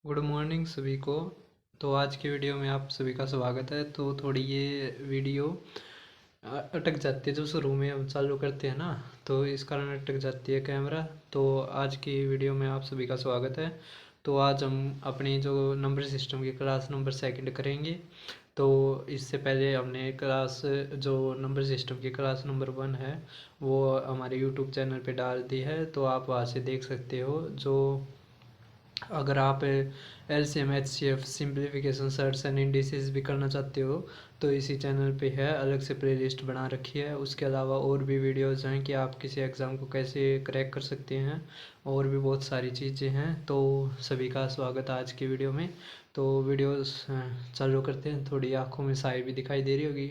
Good morning सभी को। तो आज की वीडियो में आप सभी का स्वागत है। तो थोड़ी ये वीडियो अटक जाती है, जो शुरू में हम चालू करते हैं ना, तो इस कारण अटक जाती है कैमरा। तो आज की वीडियो में आप सभी का स्वागत है। तो आज हम अपनी जो नंबर सिस्टम की क्लास नंबर सेकंड करेंगे। तो इससे पहले हमने क्लास जो नंबर सिस्टम की क्लास नंबर 1 है वो हमारे यूट्यूब चैनल पे डाल दी है, तो आप वहाँ से देख सकते हो। जो अगर आप LCM HCF simplification shirts and indices भी करना चाहते हो तो इसी चैनल पे है, अलग से प्लेलिस्ट बना रखी है। उसके अलावा और भी वीडियोज़ हैं कि आप किसी एग्ज़ाम को कैसे क्रैक कर सकते हैं, और भी बहुत सारी चीज़ें हैं। तो सभी का स्वागत है आज की वीडियो में। तो वीडियो चालू करते हैं। थोड़ी आँखों में साई भी दिखाई दे रही होगी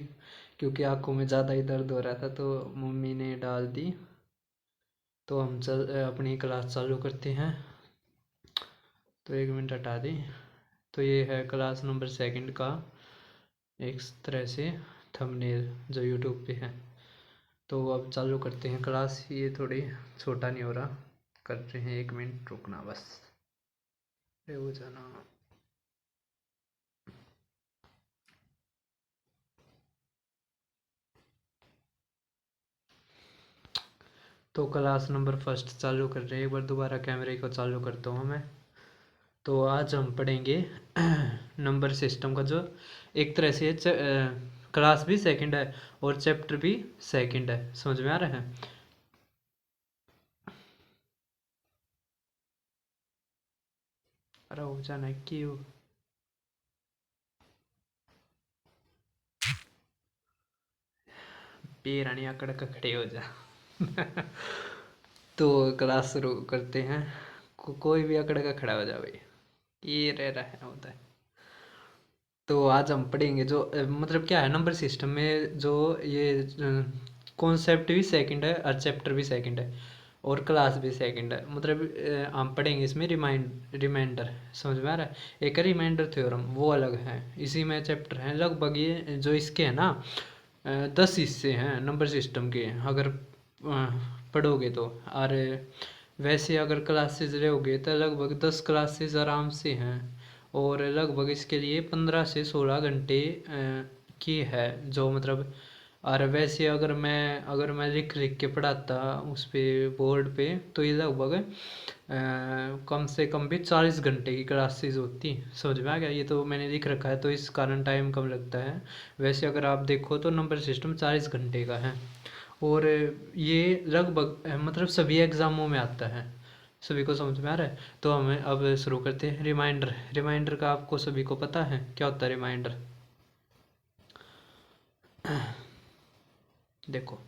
क्योंकि आँखों में ज़्यादा ही दर्द हो रहा था, तो मम्मी ने डाल दी। तो हम अपनी क्लास चालू करते हैं। तो 1 मिनट हटा दें। तो ये है क्लास नंबर सेकंड का एक तरह से थंबनेल जो यूट्यूब पे है। तो अब चालू करते हैं क्लास। ये थोड़ी छोटा नहीं हो रहा, कर रहे हैं। 1 मिनट रुकना बस, अरे हो जाना। तो क्लास नंबर फर्स्ट चालू कर रहे हैं। एक बार दोबारा कैमरे को चालू करता हूँ मैं। तो आज हम पढ़ेंगे नंबर सिस्टम का, जो एक तरह से क्लास भी सेकंड है और चैप्टर भी सेकंड है। समझ में आ रहा है? अरे हो जाना क्यों। पैरानी आकड़ का खड़े हो जा। तो क्लास शुरू करते हैं। कोई भी अकड़ का खड़ा हो जा भाई, ये रह रहा है होता है। तो आज हम पढ़ेंगे जो मतलब क्या है नंबर सिस्टम में, जो ये कॉन्सेप्ट भी सेकंड है और चैप्टर भी सेकंड है और क्लास भी सेकंड है। मतलब हम पढ़ेंगे इसमें रिमाइंडर। समझ में आ रहा है? एक रिमाइंडर थ्योरम वो अलग है, इसी में चैप्टर है लगभग। ये जो इसके है ना 10 हिस्से हैं नंबर सिस्टम के, अगर पढ़ोगे तो। और वैसे अगर क्लासेस रहोगे तो लगभग 10 क्लासेस आराम से हैं, और लगभग इसके लिए 15 से 16 घंटे की है जो मतलब। और वैसे अगर मैं लिख लिख के पढ़ाता उस पे बोर्ड पे, तो ये लगभग कम से कम भी 40 घंटे की क्लासेस होती। समझ में आ गया? ये तो मैंने लिख रखा है तो इस कारण टाइम कम लगता है। वैसे अगर आप देखो तो नंबर सिस्टम 40 घंटे का है, और ये लगभग मतलब सभी एग्ज़ामों में आता है। सभी को समझ में आ रहा है? तो हमें अब शुरू करते हैं। रिमाइंडर का आपको सभी को पता है क्या होता है रिमाइंडर? देखो,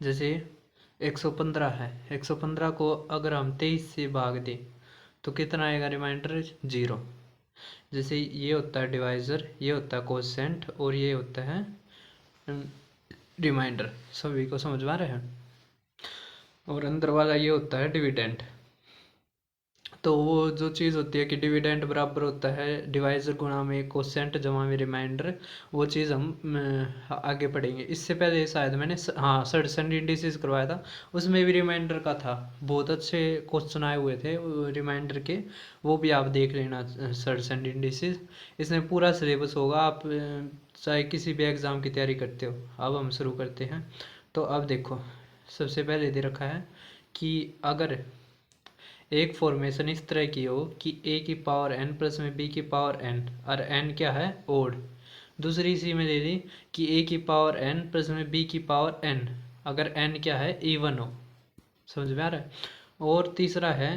जैसे 115 है, 115 को अगर हम 23 से भाग दें तो कितना आएगा रिमाइंडर? 0। जैसे ये होता है डिवाइज़र, ये होता है कोसेंट, और ये होता है रिमाइंडर। सभी को समझ में आ रहा है? और अंदर वाला ये होता है डिविडेंड। तो वो जो चीज़ होती है कि डिविडेंड बराबर होता है डिवाइज़र गुणा में कोसेंट जमा में रिमाइंडर, वो चीज़ हम आगे पढ़ेंगे। इससे पहले शायद मैंने हाँ सर्ट्स एंड इंडिसेस करवाया था, उसमें भी रिमाइंडर का था। बहुत अच्छे क्वेश्चन आए हुए थे रिमाइंडर के, वो भी आप देख लेना। सर्ट्स एंड इंडिसेस, इसमें पूरा सिलेबस होगा। आप चाहे किसी भी एग्ज़ाम की तैयारी करते हो। अब हम शुरू करते हैं। तो अब देखो, सबसे पहले दे रखा है कि अगर एक फॉर्मेशन इस तरह की हो कि ए की पावर एन प्लस में बी की पावर एन, और एन क्या है? ओड। दूसरी इसी में दे दी कि ए की पावर एन प्लस में बी की पावर एन, अगर एन क्या है? इवन हो। समझ में आ रहा है? और तीसरा है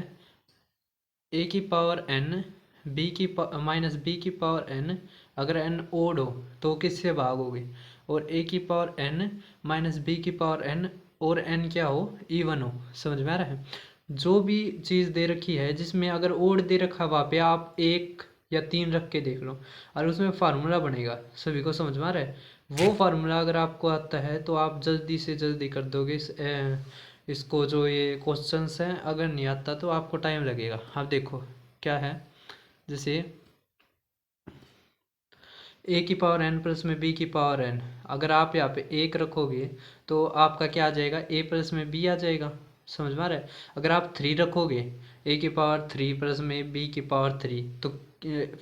ए की पावर एन बी की माइनस बी की पावर एन, अगर एन ओड हो तो किससे भागोगे? और ए की पावर एन माइनस बी की पावर एन और एन क्या हो? इवन हो। समझ में आ रहा है? जो भी चीज़ दे रखी है जिसमें अगर ओड दे रखा है, वहाँ पे आप 1 या 3 रख के देख लो और उसमें फार्मूला बनेगा। सभी को समझ में आ रहा है? वो फार्मूला अगर आपको आता है तो आप जल्दी से जल्दी कर दोगे इसको, जो ये क्वेश्चंस हैं। अगर नहीं आता तो आपको टाइम लगेगा। आप देखो क्या है, जैसे ए की पावर एन प्लस में बी की पावर एन, अगर आप यहाँ पे 1 रखोगे तो आपका क्या आ जाएगा? ए प्लस में बी आ जाएगा। समझ में आ रहा है। अगर आप 3 रखोगे, ए की पावर 3 प्लस में बी की पावर 3, तो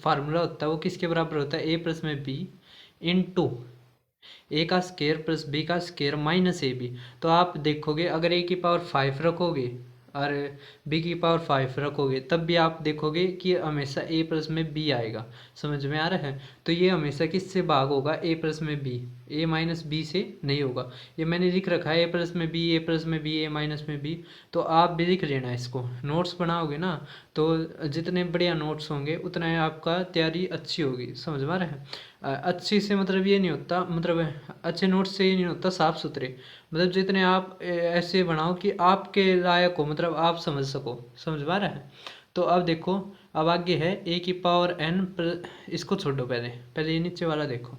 फार्मूला होता है वो किसके बराबर होता है, ए प्लस में बी इंटू ए का स्केयर प्लस बी का स्केयर माइनस ए बी। तो आप देखोगे अगर ए की पावर 5 रखोगे और बी की पावर 5 रखोगे, तब भी आप देखोगे कि हमेशा ए प्लस में बी आएगा। समझ में आ रहा है। तो ये हमेशा किससे भाग होगा, ए प्लस में बी, ए माइनस बी से नहीं होगा। ये मैंने लिख रखा है ए प्लस में बी, ए प्लस में बी, ए माइनस में बी। तो आप भी लिख लेना इसको, नोट्स बनाओगे ना तो जितने बढ़िया नोट्स होंगे उतना ही आपका तैयारी अच्छी होगी। समझ में आ रहा है। अच्छी से मतलब ये नहीं होता, मतलब अच्छे नोट्स से ये नहीं होता साफ सुथरे, मतलब जितने आप ऐसे बनाओ कि आपके लायक हो, मतलब आप समझ सको। समझ में आ रहा है। तो अब देखो, अब आगे है ए की पावर एन, इसको छोड़ो, पहले पहले ये नीचे वाला देखो।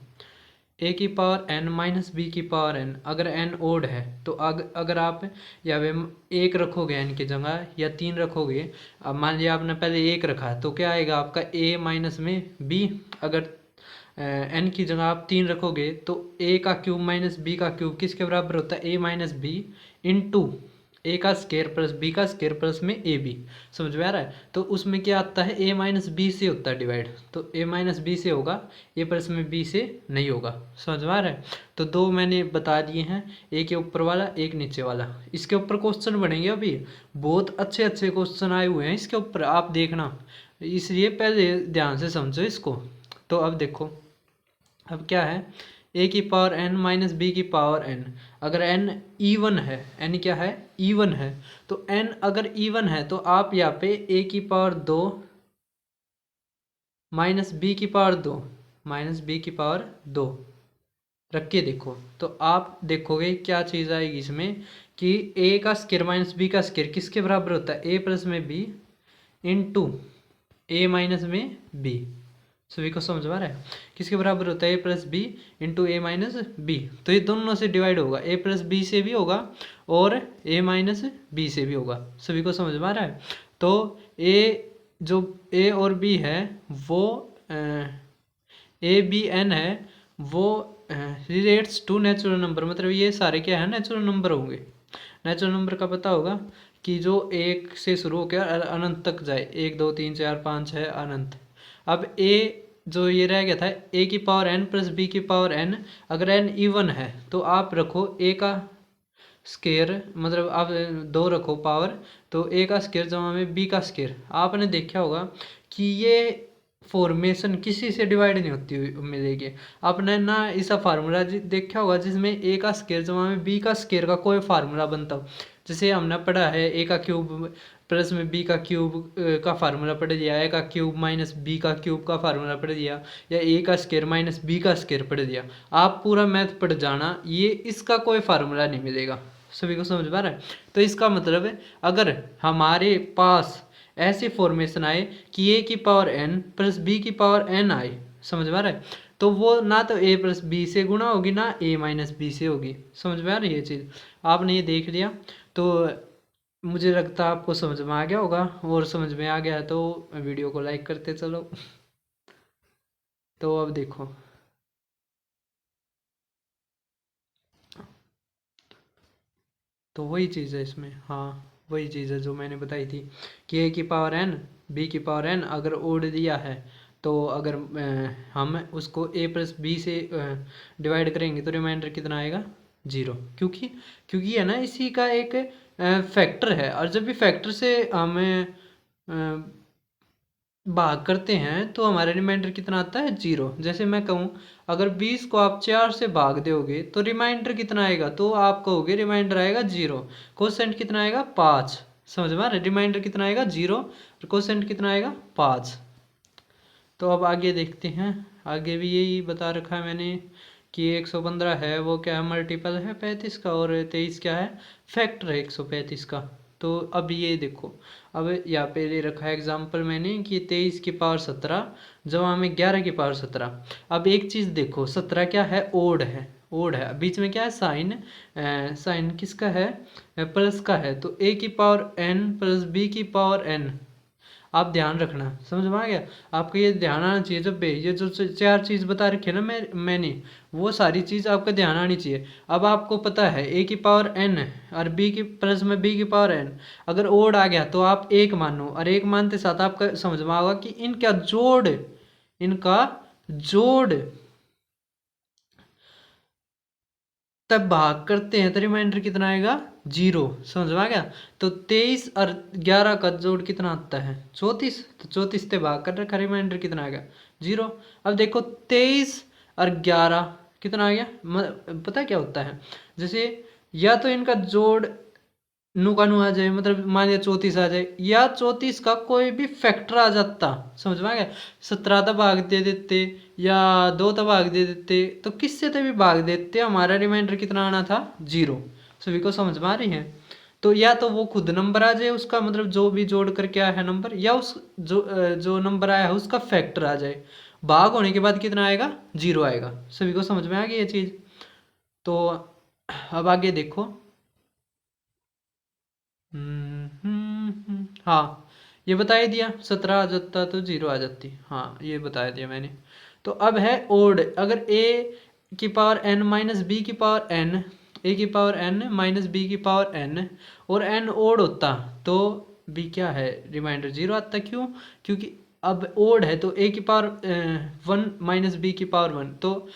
ए की पावर एन माइनस बी की पावर एन, अगर एन ओड है तो अगर आप या वे 1 रखोगे एन की जगह या 3 रखोगे, अब मान लिया आपने पहले 1 रखा है तो क्या आएगा आपका ए माइनस में बी। अगर एन की जगह आप 3 रखोगे तो ए का क्यूब माइनस बी का क्यूब किसके बराबर होता है, ए माइनस बी इंटू ए का स्केयर प्लस बी का स्केयर प्लस में ए बी। समझ में आ रहा है। तो उसमें क्या आता है, ए माइनस बी से होता है डिवाइड, तो ए माइनस बी से होगा, ए प्लस में बी से नहीं होगा। समझ में आ रहा है। तो 2 मैंने बता दिए हैं, एक के ऊपर वाला एक नीचे वाला। इसके ऊपर क्वेश्चन बनेंगे अभी, बहुत अच्छे अच्छे क्वेश्चन आए हुए हैं इसके ऊपर, आप देखना, इसलिए पहले ध्यान से समझो इसको। तो अब देखो, अब क्या है, ए की पावर एन माइनस बी की पावर एन, अगर एन इवन है, एन क्या है, इवन है, तो एन अगर इवन है तो आप यहाँ पे ए की पावर 2 माइनस बी की पावर 2 माइनस बी की पावर 2 रख के देखो, तो आप देखोगे क्या चीज़ आएगी इसमें कि ए का स्केयर माइनस बी का स्केयर किसके बराबर होता है, ए प्लस में बी इंटू ए माइनस में बी। सभी को समझ में आ रहा है। किसके बराबर होता है, ए प्लस बी इंटू ए माइनस बी। तो ये दोनों से डिवाइड होगा, ए प्लस बी से भी होगा और ए माइनस बी से भी होगा। सभी को समझ में आ रहा है। तो ए जो ए और बी है वो ए बी एन है वो रिलेट्स टू नेचुरल नंबर, मतलब ये सारे क्या है, नेचुरल नंबर होंगे। नेचुरल नंबर का पता होगा कि जो 1 से शुरू होकर अनंत तक जाए, 1 2 3 4 5 6 अनंत। अब ए जो ये रह गया था, ए की पावर एन प्लस बी की पावर एन, अगर एन इवन है तो आप रखो ए का स्केयर, मतलब आप 2 रखो पावर, तो ए का स्केयर जमा में बी का स्केयर। आपने देखा होगा कि ये फॉर्मेशन किसी से डिवाइड नहीं होती हुई मिलेगी। आपने ना इसका फार्मूला देखा होगा जिसमें ए का स्केयर जमा में बी का स्केयर का कोई फार्मूला बनता हो। जैसे हमने पढ़ा है ए का क्यूब प्लस में बी का क्यूब का फार्मूला पढ़ दिया, ए का क्यूब माइनस बी का क्यूब का फार्मूला पढ़ दिया, या ए का स्केयर माइनस बी का स्केयर पढ़ दिया। आप पूरा मैथ पढ़ जाना, ये इसका कोई फार्मूला नहीं मिलेगा। सभी को समझ पा रहा है। तो इसका मतलब है अगर हमारे पास ऐसी फॉर्मेशन आए कि ए की पावर एन प्लस बी की पावर एन आए, समझ में आ रहा है, तो वो ना तो ए प्लस बी से गुणा होगी ना ए माइनस बी से होगी। समझ में आ रही है ये चीज़। आपने ये देख लिया तो मुझे लगता है आपको समझ में आ गया होगा, और समझ में आ गया तो वीडियो को लाइक करते चलो। तो अब देखो, तो वही चीज़ है इसमें, हाँ वही चीज़ है जो मैंने बताई थी कि ए की पावर एन बी की पावर एन अगर ओड दिया है तो अगर हम उसको ए प्लस बी से डिवाइड करेंगे तो रिमाइंडर कितना आएगा, 0। क्योंकि क्योंकि है ना इसी का एक फैक्टर है, और जब भी फैक्टर से हमें भाग करते हैं तो हमारा रिमाइंडर कितना आता है, 0। जैसे मैं कहूँ अगर 20 को आप 4 से भाग दोगे तो रिमाइंडर कितना आएगा, तो आप कहोगे रिमाइंडर आएगा 0। कोसेंट कितना आएगा, 5। समझ में आ रहा है। रिमाइंडर कितना आएगा, 0, और कोसेंट कितना आएगा, 5। तो अब आगे देखते हैं, आगे भी यही बता रखा है मैंने कि 115 है वो क्या है, मल्टीपल है 35 का, और 23 क्या है, फैक्टर है 135 का। तो अब ये देखो, अब यहाँ पे ले रखा है एग्जाम्पल मैंने कि 23 की पावर 17 जमा में 11 की पावर 17। अब एक चीज़ देखो, 17 क्या है, ओड है, ओड है, बीच में क्या है, साइन, साइन किसका है, प्लस का है, तो ए की पावर एन प्लस बी की पावर एन। आप ध्यान रखना, समझ में आ गया आपको, ये ध्यान आना चाहिए। जब ये जो चार चीज़ बता रखी है ना मैंने, वो सारी चीज़ आपका ध्यान आनी चाहिए। अब आपको पता है a की पावर n और b की प्लस में b की पावर n, अगर ओड आ गया तो आप एक मानो, और एक मानते साथ आपका समझ में आएगा कि इनका जोड़ तब भाग करते हैं तो रिमाइंडर कितना आएगा 0, समझ में आ गया। तो 23 और 11 का जोड़ कितना आता है 34, तो 34 से भाग कर रखा, रिमाइंडर कितना आ गया 0। अब देखो 23 और 11 कितना आ गया, पता है क्या होता है, जैसे या तो इनका जोड़ नु का नु आ जाए, मतलब मान लिया 34 आ जाए, या 34 का कोई भी फैक्टर आ जाता, समझ में आ गया। 17 तक भाग दे देते या 2 तक भाग दे देते, तो किससे तक भी भाग देते, हमारा रिमाइंडर कितना आना था 0। सभी को समझ में आ रही है। तो या तो वो खुद नंबर आ जाए उसका, मतलब जो भी जोड़ करके आया है नंबर, या उस जो नंबर आया है उसका फैक्टर आ जाए, भाग होने के बाद कितना आएगा 0 आएगा। सभी को समझ में आ गई ये चीज़। तो अब आगे देखो। हाँ, ये बता ही दिया, 17 आ जाता तो 0 आ जाती, हाँ ये बता दिया मैंने। तो अब है ओड, अगर a की पावर n माइनस बी की पावर n, a की पावर n माइनस बी की पावर n, और n ओड होता तो b क्या है, रिमाइंडर 0 आता। क्यों, क्योंकि अब ओड है तो a की पावर 1 माइनस बी की पावर 1, तो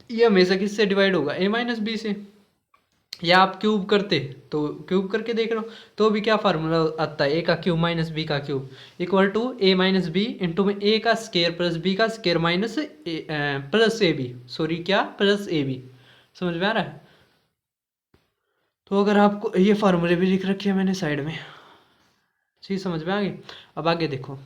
ये हमेशा किससे डिवाइड होगा, a माइनस बी से। या आप क्यूब करते तो क्यूब करके देख लो, तो भी क्या फार्मूला आता है, ए का क्यूब माइनस बी का cube equal to a minus b into में ए का स्केयर प्लस बी का square minus plus a b, sorry क्या प्लस ए बी, समझ में आ रहा है। तो अगर आपको ये फार्मूले भी लिख रखे हैं मैंने साइड में, चीज़ समझ में आ गई। अब आगे देखो,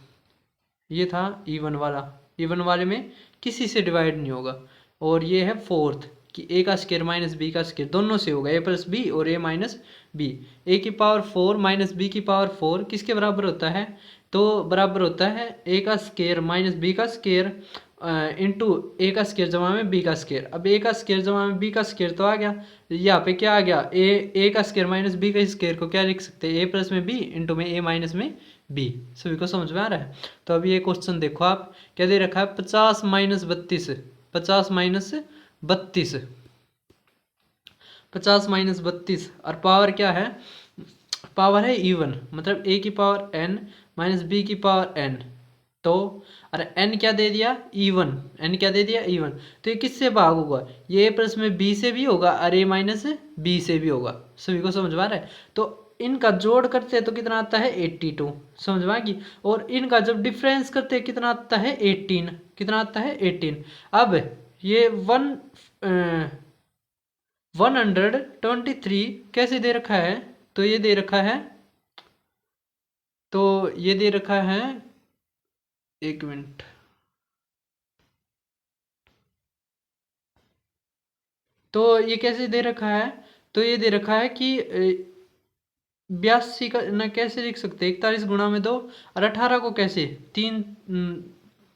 ये था इवन वाला, इवन वाले में किसी से डिवाइड नहीं होगा, और ये है फोर्थ कि ए का स्केयर माइनस बी का स्केयर दोनों से होगा, ए प्लस बी और ए माइनस बी। ए की पावर 4 माइनस बी की पावर 4 किसके बराबर होता है, तो बराबर होता है ए का स्केयर माइनस बी का स्केयर इंटू ए का स्केयर जमा में बी का स्केयर। अब ए का स्केयर जमा में बी का स्केयर तो आ गया, यहाँ पे क्या आ गया, ए का स्केयर माइनस बी का स्केयर को क्या लिख सकते हैं, ए प्लस में बी इंटू में ए माइनस में बी। सभी को समझ में आ रहा है। तो अब ये क्वेश्चन देखो, आप क्या दे रखा है, 50 माइनस 32, 50 माइनस 32, 50 माइनस 32, और पावर क्या है, पावर है इवन, मतलब a की पावर n माइनस बी की पावर n, तो अरे n क्या दे दिया इवन, n क्या दे दिया इवन, तो ये किससे भाग होगा, ये a प्लस में b से भी होगा और a माइनस b से भी होगा। सभी को समझ में आ रहा है। तो इनका जोड़ करते हैं तो कितना आता है 82, समझ में आ गई। और इनका जब डिफरेंस करते हैं कितना आता है 18, कितना आता है 18। अब ये 123 कैसे दे रखा है, तो ये दे रखा है, तो ये दे रखा है, एक मिनट, तो ये कैसे दे रखा है, तो ये दे रखा है कि 82 का ना कैसे लिख सकते, 41 गुणा में 2, और 18 को कैसे,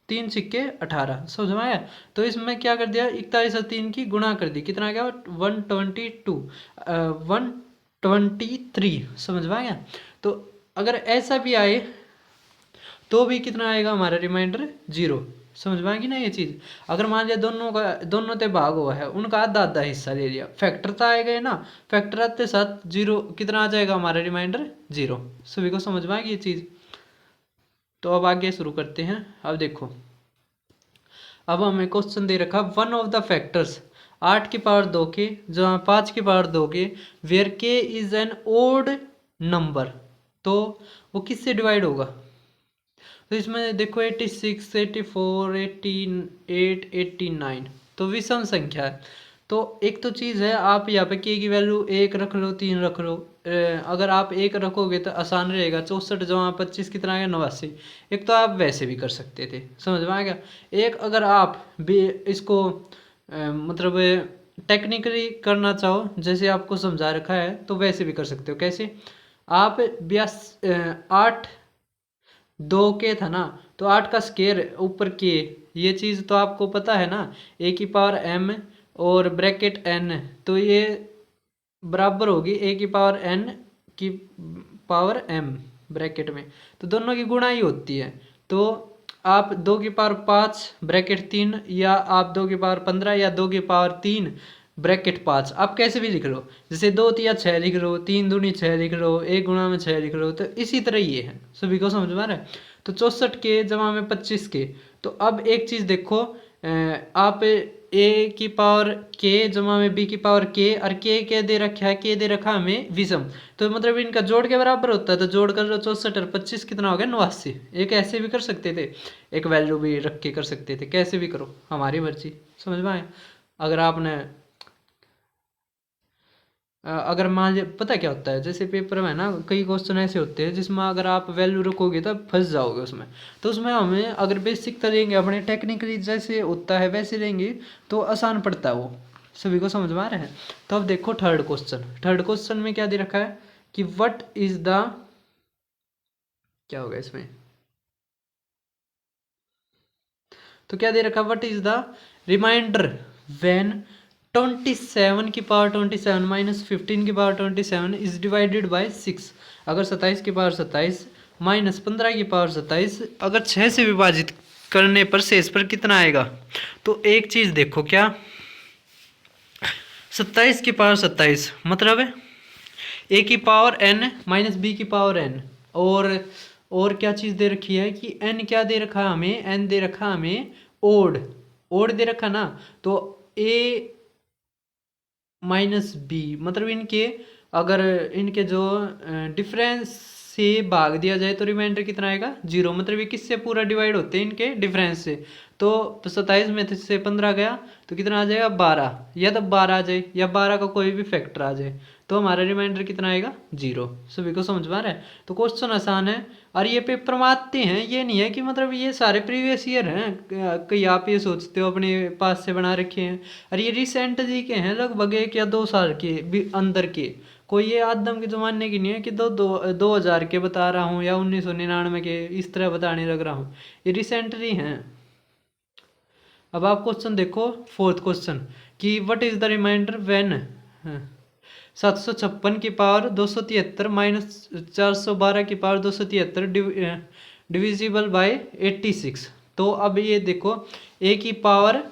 तीन सिक्के 18, समझ में आया। तो इसमें क्या कर दिया, 41 और 3 की गुणा कर दी, कितना गया 122 123, समझ में आया। तो अगर ऐसा भी आए तो भी कितना आएगा हमारा रिमाइंडर 0, समझ में आएगी ना ये चीज़। अगर मान लिया दोनों ते भाग हुआ है, उनका आधा आधा हिस्सा ले लिया, फैक्टर तो आएगा ना, फैक्टर आते साथ 0 कितना आ जाएगा हमारा रिमाइंडर 0। सभी को समझ में आएगी ये चीज़। तो अब आगे शुरू करते हैं। अब देखो, अब हमें क्वेश्चन दे रखा, वन ऑफ द फैक्टर्स 8 की पावर 2 के जहाँ 5 की पावर 2 के वेयर के इज एन ओड नंबर, तो वो किससे डिवाइड होगा। तो इसमें देखो 86, 84, 88, 89 तो विषम संख्या है। तो एक तो चीज़ है, आप यहाँ पे के की वैल्यू 1 रख लो, 3 रख लो, अगर आप 1 रखोगे तो आसान रहेगा, 64 जमा 25 कितना आ गया 89। एक तो आप वैसे भी कर सकते थे, समझ में आ गया। एक अगर आप भी इसको मतलब टेक्निकली करना चाहो, जैसे आपको समझा रखा है, तो वैसे भी कर सकते हो। कैसे, आप 8 2 के था ना, तो 8 का स्केयर ऊपर के, ये चीज़ तो आपको पता है ना, ए की पावर m और ब्रैकेट n, तो ये बराबर होगी ए की पावर n की पावर m, ब्रैकेट में, तो दोनों की गुणा ही होती है। तो आप 2 की पावर 5 ब्रैकेट 3, या आप 2 की पावर 15 या 2 की पावर 3 ब्रैकेट 5, आप कैसे भी लिख लो। जैसे 2 तिया 6 लिख लो, 3 दूनी 6 लिख लो, 1 गुणा में 6 लिख लो, तो इसी तरह ये है। सभी को समझ में आ रहा है। तो 64 के जमा में 25 के। तो अब एक चीज़ देखो, आप a की पावर k जमा में b की पावर k, और k दे रखा है, k दे रखा हमें विषम, तो मतलब इनका जोड़ के बराबर होता है। तो जोड़ कर लो 64 और 25 कितना हो गया 89। एक ऐसे भी कर सकते थे, एक वैल्यू भी रख के कर सकते थे, कैसे भी करो, हमारी मर्जी। समझ में आए। अगर आपने अगर मान लीजिए, पता क्या होता है, जैसे पेपर में ना कई क्वेश्चन ऐसे होते हैं जिसमें अगर आप वैल्यू रखोगे तो फंस जाओगे उसमें। तो उसमें हमें अगर बेसिक तो लेंगे अपने, टेक्निकली जैसे होता है वैसे लेंगे तो आसान पड़ता है वो। सभी को समझ में आ रहा है। तो अब देखो थर्ड क्वेश्चन में क्या दे रखा है कि व्हाट इज द, क्या होगा इसमें, तो क्या दे रखा है, what is the remainder when 27 की पावर 27 माइनस 15 की पावर 27 इज डिवाइडेड बाय 6। अगर 27 की पावर 27 माइनस 15 की पावर 27 अगर 6 से विभाजित करने पर शेष पर कितना आएगा। तो एक चीज देखो, क्या 27 की पावर 27 मतलब a की पावर n माइनस b की पावर n, और क्या चीज़ दे रखी है कि n क्या दे रखा है हमें, n दे रखा हमें ओड दे रखा ना। तो a माइनस बी मतलब इनके, अगर इनके जो डिफरेंस से भाग दिया जाए तो रिमाइंडर कितना आएगा 0। मतलब ये किससे पूरा डिवाइड होते हैं, इनके डिफरेंस से। तो 27 में से 15 गया तो कितना आ जाएगा 12, या तो 12 आ जाए या 12 का कोई भी फैक्टर आ जाए, तो हमारा रिमाइंडर कितना आएगा 0। सभी को समझ में आ रहा है। तो क्वेश्चन आसान है, और ये पेपर में आते हैं, ये नहीं है कि मतलब ये सारे प्रीवियस ईयर हैं कहीं आप ये सोचते हो अपने पास से बना रखे हैं। और ये रिसेंटली के हैं, लगभग 1 या 2 साल के भी अंदर के। कोई ये आदम के ज़माने की नहीं है कि 2000 के बता रहा हूँ या 1999 के इस तरह बताने लग रहा हूँ, ये रिसेंटली हैं। अब आप क्वेश्चन देखो, फोर्थ क्वेश्चन, कि what is the remainder when 756 की पावर 273 माइनस 412 की पावर 273 डिविजिबल बाय 86। तो अब ये देखो, a की पावर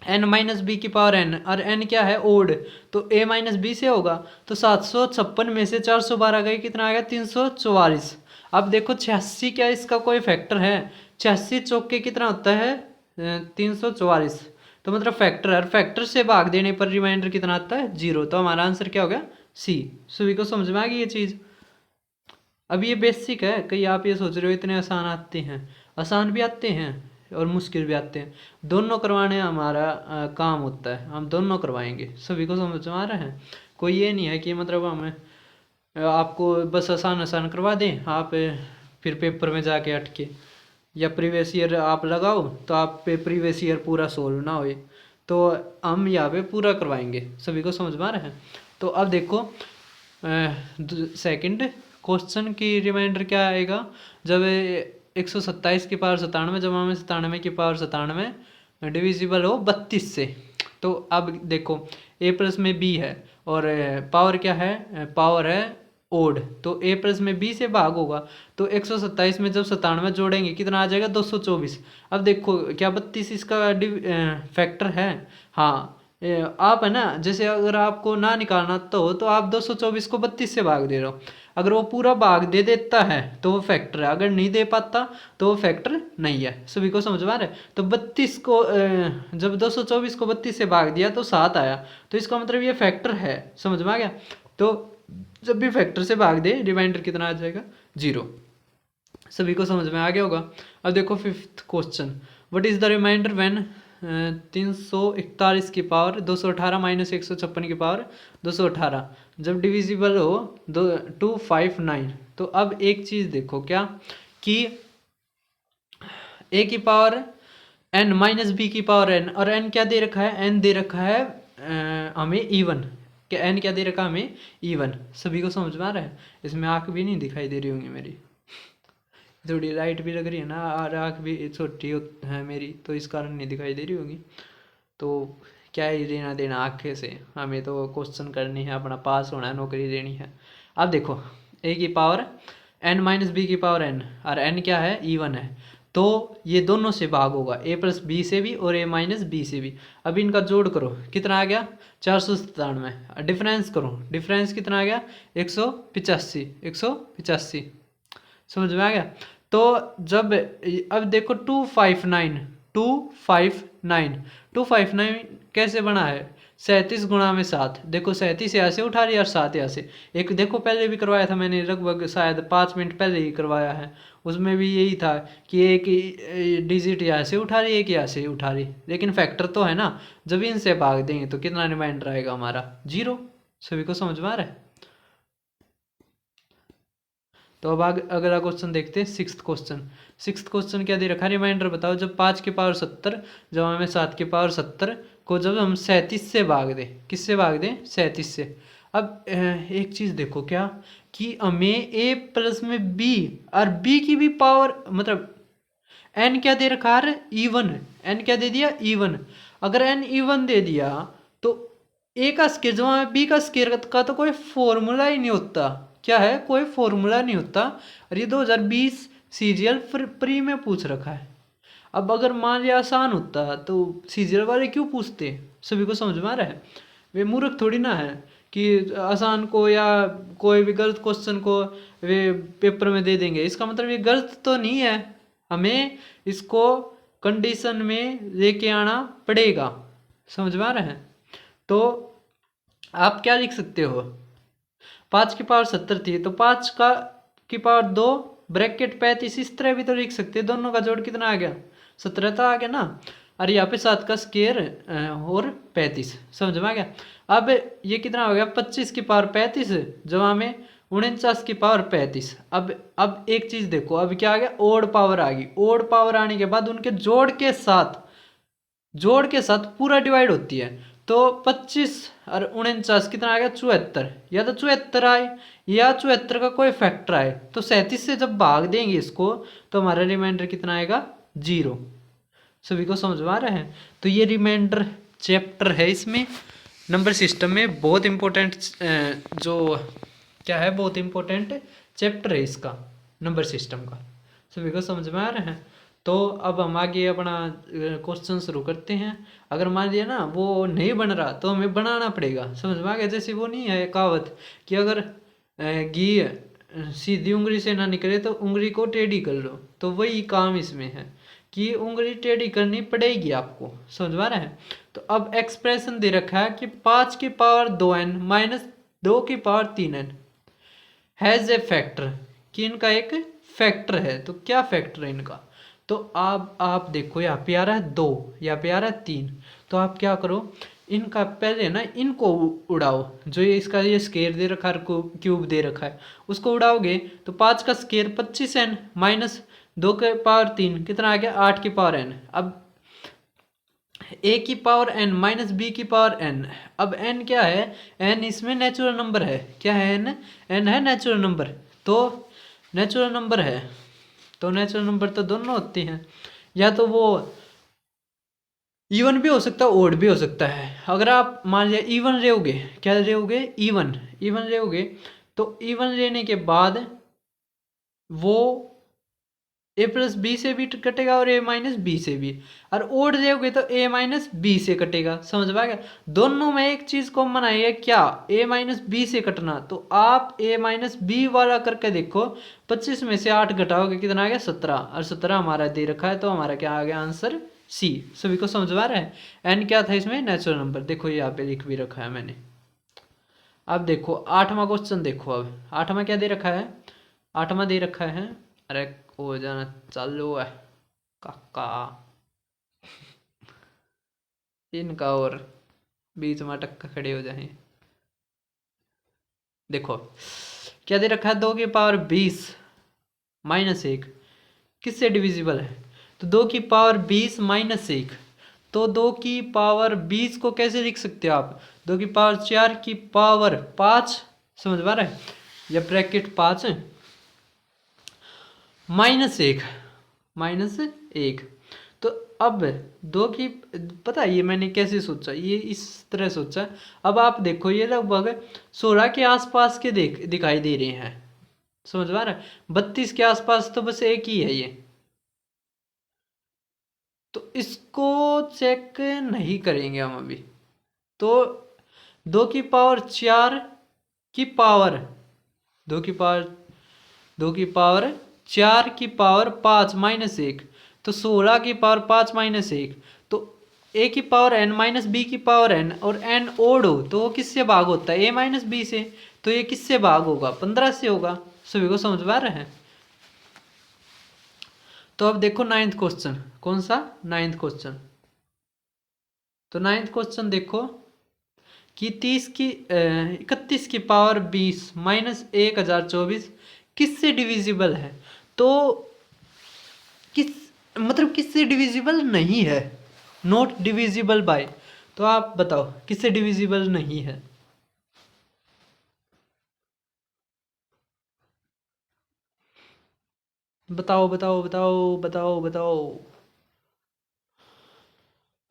n माइनस बी की पावर n, और n क्या है ओड, तो a माइनस बी से होगा। तो 756 में से 412 गए, कितना आ गया 344। अब देखो 86 क्या इसका कोई फैक्टर है, 86 चौके कितना होता है 344। तो मतलब फैक्टर है, और फैक्टर से भाग देने पर रिमाइंडर कितना आता है 0। तो हमारा आंसर क्या हो गया सी। सभी को समझ में आ गई ये चीज़। अब ये बेसिक है, कहीं आप ये सोच रहे हो इतने आसान आते हैं, आसान भी आते हैं और मुश्किल भी आते हैं, दोनों करवाने हमारा काम होता है, हम दोनों करवाएंगे। सभी को समझ में आ रहा है। कोई ये नहीं है कि मतलब हमें आपको बस आसान आसान करवा दें, आप फिर पेपर में जाके अटके, या प्रीवियस ईयर आप लगाओ तो आप पे प्रीवियस ईयर पूरा सोल्व ना होए। तो हम यहाँ पे पूरा करवाएंगे। सभी को समझ में आ रहा है। तो अब देखो सेकंड क्वेश्चन की रिमाइंडर क्या आएगा, जब 127 की पावर 97 जमा में 97 की पावर 97 डिविजिबल हो 32 से। तो अब देखो a प्लस में b है, और पावर क्या है, पावर है ओड, तो a प्लस में b से भाग होगा। तो 127 में जब 97 जोड़ेंगे कितना आ जाएगा 224। अब देखो क्या 32 इसका फैक्टर है। हाँ, आप है ना, जैसे अगर आपको ना निकालना तो आप 224 को 32 से भाग दे रहे हो। अगर वो पूरा भाग दे देता है तो वो फैक्टर है, अगर नहीं दे पाता तो वो फैक्टर नहीं है। सभी को समझ में आ रहा है। तो 32 को जब 224 को 32 से भाग दिया तो 7 आया, तो इसका मतलब ये फैक्टर है। समझ में आ गया। तो जब भी फैक्टर से भाग दे रिमाइंडर कितना आ जाएगा 0। सभी को समझ में आ गया होगा। अब देखो fifth question, what is the remainder when 341 की पावर 218 माइनस 156 की पावर 218 जब डिविजिबल हो 259। तो अब एक चीज़ देखो, क्या कि a की पावर n माइनस बी की पावर n, और n क्या दे रखा है, n दे रखा है हमें इवन, क्या n क्या दे रखा है हमें इवन। सभी को समझ में आ रहा है। इसमें आँख भी नहीं दिखाई दे रही होंगी मेरी, थोड़ी लाइट भी लग रही है ना, और आँख भी छोटी है मेरी, तो इस कारण नहीं दिखाई दे रही होगी। तो क्या ही लेना देना आँखें से, हमें तो क्वेश्चन करनी है, अपना पास होना है, नौकरी लेनी है। अब देखो a की पावर n माइनस बी की पावर n, और n क्या है, इवन है, तो ये दोनों से भाग होगा, a प्लस बी से भी और a माइनस बी से भी। अब इनका जोड़ करो, कितना आ गया, 497। डिफरेंस करो, डिफरेंस कितना आ गया, 185, 185। समझ में आ गया। तो जब अब देखो 259, 259, 259 कैसे बना है, 37 गुणा में 7। देखो 37 यहाँ से उठा रही है और 7 यहाँ से। एक देखो पहले भी करवाया था मैंने, लगभग शायद 5 मिनट पहले ही करवाया है, उसमें भी यही था कि एक डिजिट यहाँ से उठा रही है, एक यहाँ से उठा रही, लेकिन फैक्टर तो है ना। जब इनसे भाग देंगे तो कितना रिमाइंडर आएगा हमारा, 0। सभी को समझ में आ रहा है। तो अब अगला क्वेश्चन देखते हैं, सिक्स्थ क्वेश्चन। सिक्स्थ क्वेश्चन क्या दे रखा है, रिमाइंडर बताओ, जब 5 की पावर 70 जमा में 7 की पावर 70 को जब हम 37 से भाग दें, किससे भाग दें, 37 से। अब एक चीज़ देखो क्या, कि हमें a प्लस में b और b की भी पावर, मतलब n क्या दे रखा है, इवन। n क्या दे दिया, इवन। अगर n इवन दे दिया तो a का स्केयर जमा में b का स्केयर का तो कोई फॉर्मूला ही नहीं होता। क्या है, कोई फॉर्मूला नहीं होता। और ये 2020 सीजीएल प्री में पूछ रखा है। अब अगर मान लिया आसान होता तो सीजीएल वाले क्यों पूछते, सभी को समझ में आ रहा है। वे मूर्ख थोड़ी ना है कि आसान को या कोई भी गलत क्वेश्चन को वे पेपर में दे देंगे, इसका मतलब ये गलत तो नहीं है, हमें इसको कंडीशन में लेके आना पड़ेगा। समझ में आ रहा है। तो आप क्या लिख सकते हो, 5 की पावर 70 थी तो 5 का की पावर 2 ब्रैकेट 35, इस तरह भी तो लिख सकते हैं। दोनों का जोड़ कितना आ गया, 17 तो आ गया ना। और यहाँ पे 7 का स्केयर और 35। समझ में आ गया। अब ये कितना हो गया, 25 की पावर 35 जमा में 49 की पावर 35। अब एक चीज़ देखो, अब क्या आ गया, ओड पावर आ गई। ओड पावर आने के बाद उनके जोड़ के साथ पूरा डिवाइड होती है। तो 25 और 49 कितना आ गया, 74। या तो 74 आए या 74 का कोई फैक्टर आए, तो 37 से जब भाग देंगे इसको तो हमारा रिमाइंडर कितना आएगा, 0। सभी को समझ में आ रहा है। तो ये रिमाइंडर चैप्टर है, इसमें नंबर सिस्टम में बहुत इंपॉर्टेंट जो क्या है, बहुत इंपॉर्टेंट चैप्टर है इसका, नंबर सिस्टम का। सभी को समझ में आ रहा है। तो अब हम आगे अपना क्वेश्चन शुरू करते हैं। अगर मान लिया ना वो नहीं बन रहा तो हमें बनाना पड़ेगा। समझ में आ गया। जैसे वो नहीं है कहावत कि अगर घी सीधी उंगली से ना निकले तो उंगली को टेढ़ी कर लो, तो वही काम इसमें है कि उंगली टेढ़ी करनी पड़ेगी आपको। समझ में आ रहा है। तो अब एक्सप्रेशन दे रखा है कि 5 की पावर 2n माइनस 2 की power 3n has a factor, कि इनका एक फैक्टर है। तो क्या फैक्टर है इनका, तो आप देखो यहाँ पे आ रहा है 2, यहाँ पे आ रहा है 3। तो आप क्या करो, इनका पहले ना इनको उड़ाओ, जो ये इसका ये स्केयर दे रखा है, क्यूब दे रखा है, उसको उड़ाओगे तो 5 का स्केयर 25n माइनस 2 के पावर 3 कितना आ गया, 8 की पावर n। अब a की पावर n माइनस b की पावर n। अब n क्या है, n इसमें नेचुरल नंबर है। क्या है n, n है नेचुरल नंबर। तो नेचुरल नंबर है तो नेचुरल नंबर तो दोनों होते हैं, या तो वो इवन भी हो सकता है ओड भी हो सकता है। अगर आप मान लिया इवन रहोगे, क्या रहोगे, इवन रहोगे, तो इवन लेने के बाद वो a प्लस बी से भी कटेगा और a माइनस बी से भी, और ओड रहोगे तो a माइनस बी से कटेगा। समझ में आ गया। दोनों में एक चीज कॉमन आई है, क्या, a माइनस बी से कटना। तो आप a माइनस बी वाला करके देखो, 25 में से 8 घटाओगे कितना आ गया, 17, और 17 हमारा दे रखा है, तो हमारा क्या आ गया आंसर, सी। सभी को समझ में आ रहा है। एन क्या था इसमें, नेचुरल नंबर। देखो यहाँ पे लिख भी रखा है मैंने। अब देखो 8वां क्वेश्चन देखो। अब 8वां क्या दे रखा है, 8वां दे रखा है, अरे हो जाना चालू है काका इनका, और बीच में टक्का खड़े हो जाए। देखो क्या दे रखा है, 2 की पावर 20 माइनस 1 किससे डिविजिबल है, तो 2 की पावर 20 माइनस 1। तो 2 की पावर 20 को कैसे लिख सकते हो आप, 2 की पावर 4 की पावर 5। समझ पा रहे हैं, या ब्रैकेट 5 माइनस 1। तो अब 2 की, पता है ये मैंने कैसे सोचा, ये इस तरह सोचा। अब आप देखो ये लगभग 16 के आसपास के दिखाई दे रहे हैं। समझ में आ रहा है? 32 के आसपास तो बस एक ही है ये, तो इसको चेक नहीं करेंगे हम अभी। तो 2 की पावर 4 की पावर 2 की पावर 4 की पावर 5 - 1, तो 16 की पावर 5 - 1, तो a की पावर n - b की पावर n और n ओड हो तो वो किससे भाग होता है? a - b से। तो ये किससे भाग होगा? 15 से होगा। सभी को समझ में आ रहा है? तो अब देखो 9th क्वेश्चन। कौन सा? 9th question. तो 9th क्वेश्चन देखो कि 31 की पावर 20 - 1024 किससे डिविजिबल है? तो किस मतलब किससे डिविजिबल नहीं है? Not divisible by. तो आप बताओ किससे डिविजिबल नहीं है? बताओ बताओ बताओ बताओ बताओ।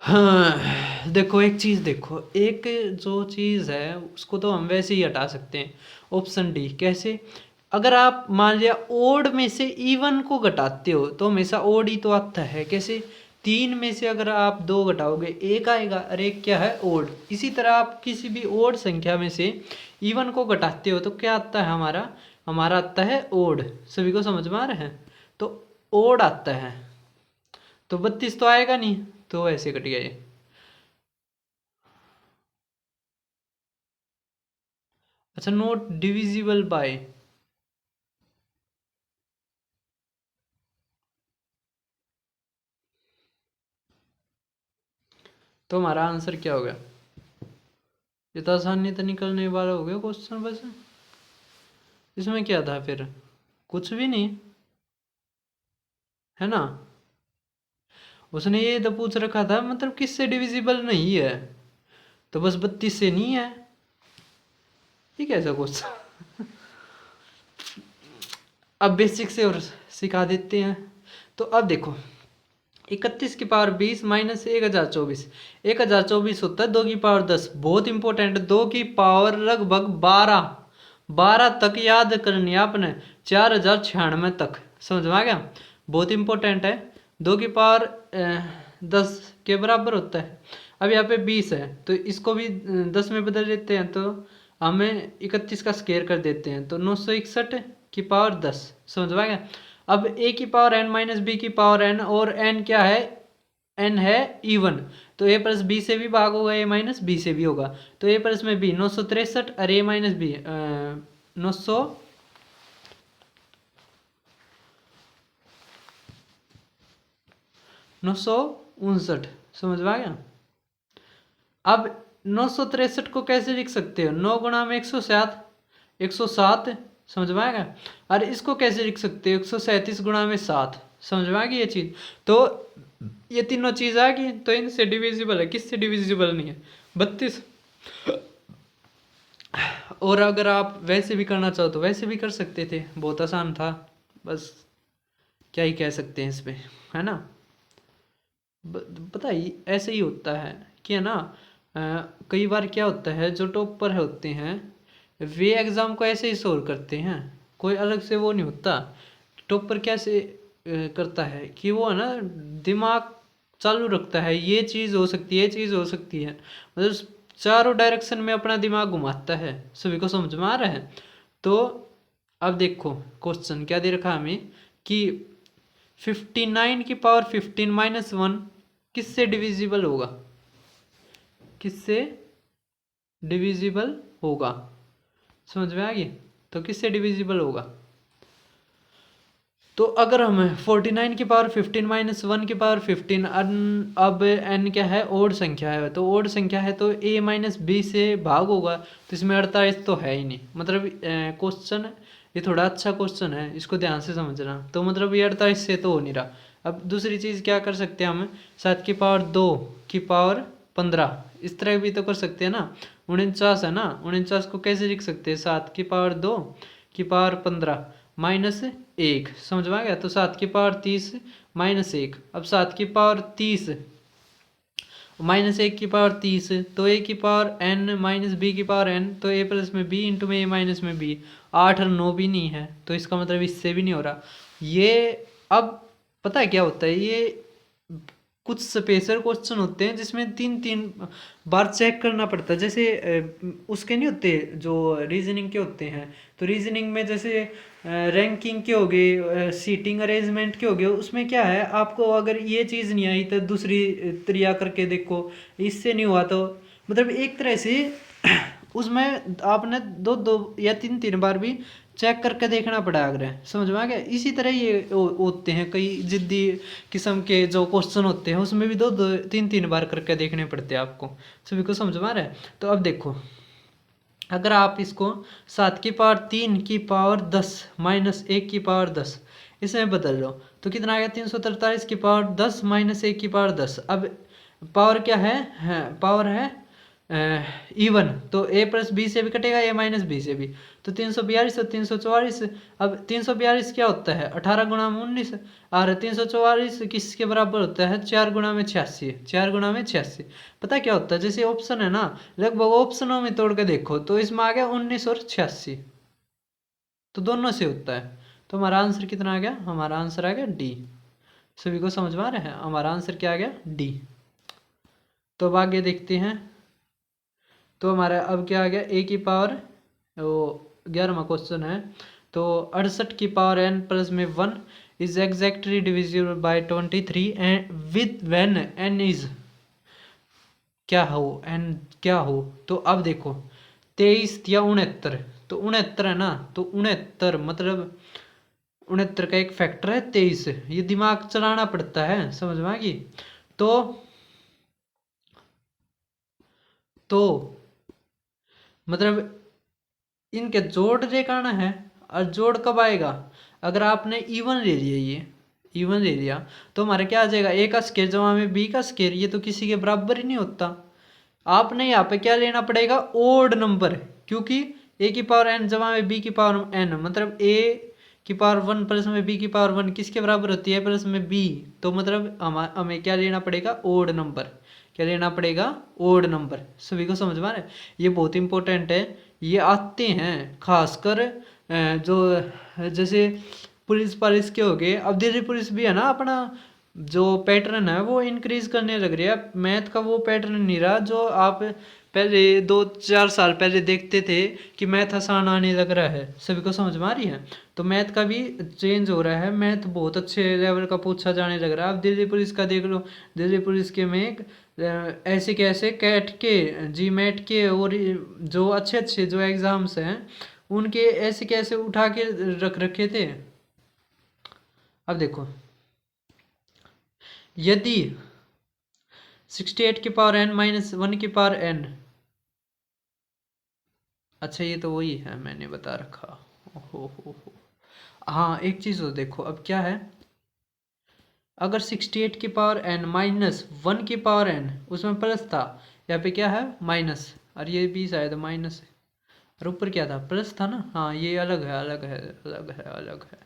हाँ देखो, एक चीज़ देखो, एक जो चीज़ है उसको तो हम वैसे ही हटा सकते हैं। Option D. कैसे? अगर आप मान लिया ओड में से इवन को घटाते हो तो हमेशा ओड ही तो आता है। कैसे? 3 में से अगर आप 2 घटाओगे 1 आएगा, और 1 क्या है? ओड। इसी तरह आप किसी भी ओड संख्या में से इवन को घटाते हो तो क्या आता है हमारा? हमारा आता है ओड। सभी को समझ में आ रहा है? तो ओड आता है, तो 32 तो आएगा नहीं, तो ऐसे कट गया ये। अच्छा, नॉट डिविजिबल बाय। तो हमारा आंसर क्या हो गया? ये तो आसानी तो निकलने वाला हो गया क्वेश्चन बस। इसमें क्या था फिर? कुछ भी नहीं, है ना? उसने ये तो पूछ रखा था मतलब किससे डिविजिबल नहीं है, तो बस 32 से नहीं है। ये कैसा क्वेश्चन? अब बेसिक से और सिखा देते हैं। तो अब देखो, 31 की पावर 20 - 1024। 1024 होता है 2 की पावर 10। बहुत इंपॉर्टेंट। 2 की पावर लगभग 12 तक याद करनी है आपने, 4096 तक। समझ में आ गया? बहुत इंपॉर्टेंट है। 2 की पावर 10 के बराबर होता है। अब यहाँ पे 20 है तो इसको भी 10 में बदल देते हैं, तो हमें 31 का स्क्वायर कर देते हैं, तो 961 की पावर 10। समझ में आ गया? अब a की पावर n - b की पावर n, और n क्या है? n है इवन, तो a प्लस बी से भी भाग होगा, a माइनस बी से भी होगा, तो a प्लस में b 963 और a माइनस बी 959। समझ में आ गया? अब 963 को कैसे लिख सकते हो? 9 × 107, 107। समझ में आएगा? और इसको कैसे लिख सकते हो? 137 × 7। समझ में आ गई ये चीज़? तो ये तीनों चीज़ आ गई, तो इनसे डिविजिबल है। किससे डिविजिबल नहीं है? 32। और अगर आप वैसे भी करना चाहो तो वैसे भी कर सकते थे, बहुत आसान था। बस क्या ही कह सकते हैं इस पे, है ना? पता ही ऐसे ही होता है कि, है ना, कई बार क्या होता है, जो टॉपर होते हैं वे एग्ज़ाम को ऐसे ही सोल्व करते हैं, कोई अलग से वो नहीं होता। टॉपर कैसे करता है कि वो, है ना, दिमाग चालू रखता है, ये चीज़ हो सकती है, ये चीज़ हो सकती है, मतलब चारों डायरेक्शन में अपना दिमाग घुमाता है। सभी को समझ में आ रहा है? तो अब देखो क्वेश्चन क्या दे रखा है हमें कि 59 की पावर 15 - 1 किससे डिविजिबल होगा? किससे डिविजिबल होगा? समझ में आ गई? तो किससे डिविजिबल होगा? तो अगर हम 49 की पावर 15 - 1 की पावर 15, अब n क्या है? ओड संख्या है, तो ओड संख्या है तो a माइनस बी से भाग होगा, तो इसमें 48 तो है ही नहीं। मतलब क्वेश्चन ये थोड़ा अच्छा क्वेश्चन है, इसको ध्यान से समझना। तो मतलब ये 48 से तो हो नहीं रहा। अब दूसरी चीज़ क्या कर सकते हैं हम? 7 की पावर 2 की पावर 15, इस तरह भी तो कर सकते हैं ना। 49 है ना, 49 को कैसे लिख सकते हैं? 7 की पावर 2 की पावर 15 -1। समझ में आ गया? तो 7 की पावर 30 -1। अब 7 की पावर 30 माइनस ए की पावर 30, तो ए की पावर n माइनस बी की पावर n, तो ए प्लस में बी इंटू में ए माइनस में बी। 8 और 9 भी नहीं है, तो इसका मतलब इससे भी नहीं हो रहा ये। अब पता है क्या होता है, ये कुछ स्पेशल क्वेश्चन होते हैं जिसमें 3-3 बार चेक करना पड़ता है। जैसे उसके नहीं होते जो रीजनिंग के होते हैं, तो रीजनिंग में जैसे रैंकिंग के हो गए, सीटिंग अरेंजमेंट के हो गए, उसमें क्या है आपको अगर ये चीज़ नहीं आई तो दूसरी तरिया करके देखो, इससे नहीं हुआ तो मतलब एक तरह से उसमें आपने 2-2 या 3-3 बार भी चेक करके देखना पड़ा अगर, समझ में आ गया। इसी तरह ये होते हैं कई जिद्दी किस्म के जो क्वेश्चन होते हैं, उसमें भी 2-2 3-3 बार करके देखने पड़ते हैं आपको। सभी को समझ में आ रहा है। तो अब देखो, अगर आप इसको 7 की पावर 3 की पावर 10 माइनस 1 की पावर 10 इसमें बदल लो तो कितना आ गया, 343 की पावर 10 माइनस 1 की पावर 10। अब पावर क्या है, पावर है इवन, तो ए प्लस बी से भी कटेगा, ए माइनस बी से भी, तो 342 और 344। अब 342 क्या होता है, 18 गुणा में 19, और 344 किसके बराबर होता है, 4 गुणा में 86, 4 गुणा में 86। पता क्या होता है, जैसे ऑप्शन है ना, लगभग ऑप्शनों में तोड़ के देखो तो इसमें आ गया 19 और 86, तो दोनों से होता है। तो हमारा आंसर कितना आ गया, हमारा आंसर आ गया डी। सभी को समझ में आ रहा है, हमारा आंसर क्या आ गया, डी। तो अब आगे देखते हैं। तो हमारा अब क्या आ गया, ए की पावर, वो 11वां क्वेश्चन है। तो 68 की पावर n प्लस में 1 is exactly divisible by 23 and with when n is क्या हो, n क्या हो। तो अब देखो 23 या 69, तो 69 है ना, तो 69 मतलब 69 का एक फैक्टर है 23, ये दिमाग चलाना पड़ता है, समझ में आ गई। तो मतलब इनके जोड़ लेकर है, और जोड़ कब आएगा, अगर आपने इवन ले लिया, ये इवन ले लिया तो हमारे क्या आ जाएगा, ए का स्केयर जमा में बी का स्केयर, ये तो किसी के बराबर ही नहीं होता। आपने यहाँ पे क्या लेना पड़ेगा, ओड नंबर, क्योंकि ए की पावर n जमा में बी की पावर n, मतलब ए की पावर 1 प्लस में बी की पावर 1 किसके बराबर होती है, प्लस में बी, तो मतलब हमें क्या लेना पड़ेगा, ओड नंबर। क्या लेना पड़ेगा, ओड नंबर। सभी को समझ में आ रहा है, ये बहुत इंपॉर्टेंट है। ये आते हैं खासकर जो जैसे पुलिस पालिस के हो गए, अब दिल्ली पुलिस भी है ना, अपना जो पैटर्न है वो इंक्रीज करने लग रही है। मैथ का वो पैटर्न नहीं रहा जो आप पहले 2-4 साल पहले देखते थे कि मैथ आसान आने लग रहा है। सभी को समझ में आ रही है। तो मैथ का भी चेंज हो रहा है, मैथ बहुत अच्छे लेवल का पूछा जाने लग रहा है। अब दिल्ली पुलिस का देख लो, दिल्ली पुलिस के में ऐसे कैसे कैट के, जी मैट के, और जो अच्छे अच्छे जो एग्ज़ाम्स हैं उनके ऐसे कैसे उठा के रख रखे थे। अब देखो, यदि 68 की पावर n माइनस 1 की पावर n, अच्छा ये तो वही है मैंने बता रखा, हो। हाँ एक चीज़ तो देखो, अब क्या है, अगर 68 की पावर n माइनस 1 की पावर n, उसमें प्लस था, यहाँ पे क्या है माइनस, और ये भी शायद माइनस है, और ऊपर क्या था, प्लस था ना। हाँ ये अलग है, अलग है, अलग है, अलग है।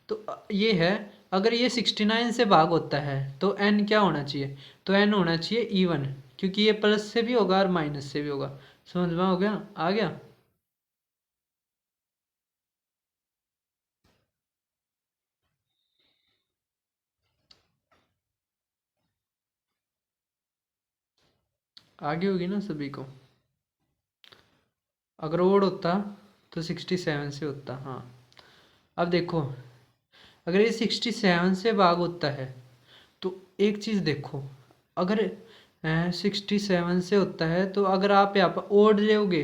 तो ये है, अगर ये 69 से भाग होता है तो n क्या होना चाहिए, तो n होना चाहिए इवन, क्योंकि ये प्लस से भी होगा और माइनस से भी होगा। समझ में हो गया, आ गया। आगे होगी ना सभी को। अगर ओड होता तो 67 से होता। हाँ अब देखो, अगर ये 67 से भाग होता है तो एक चीज़ देखो, अगर 67 से होता है तो अगर आप यहाँ पर ओड लोगे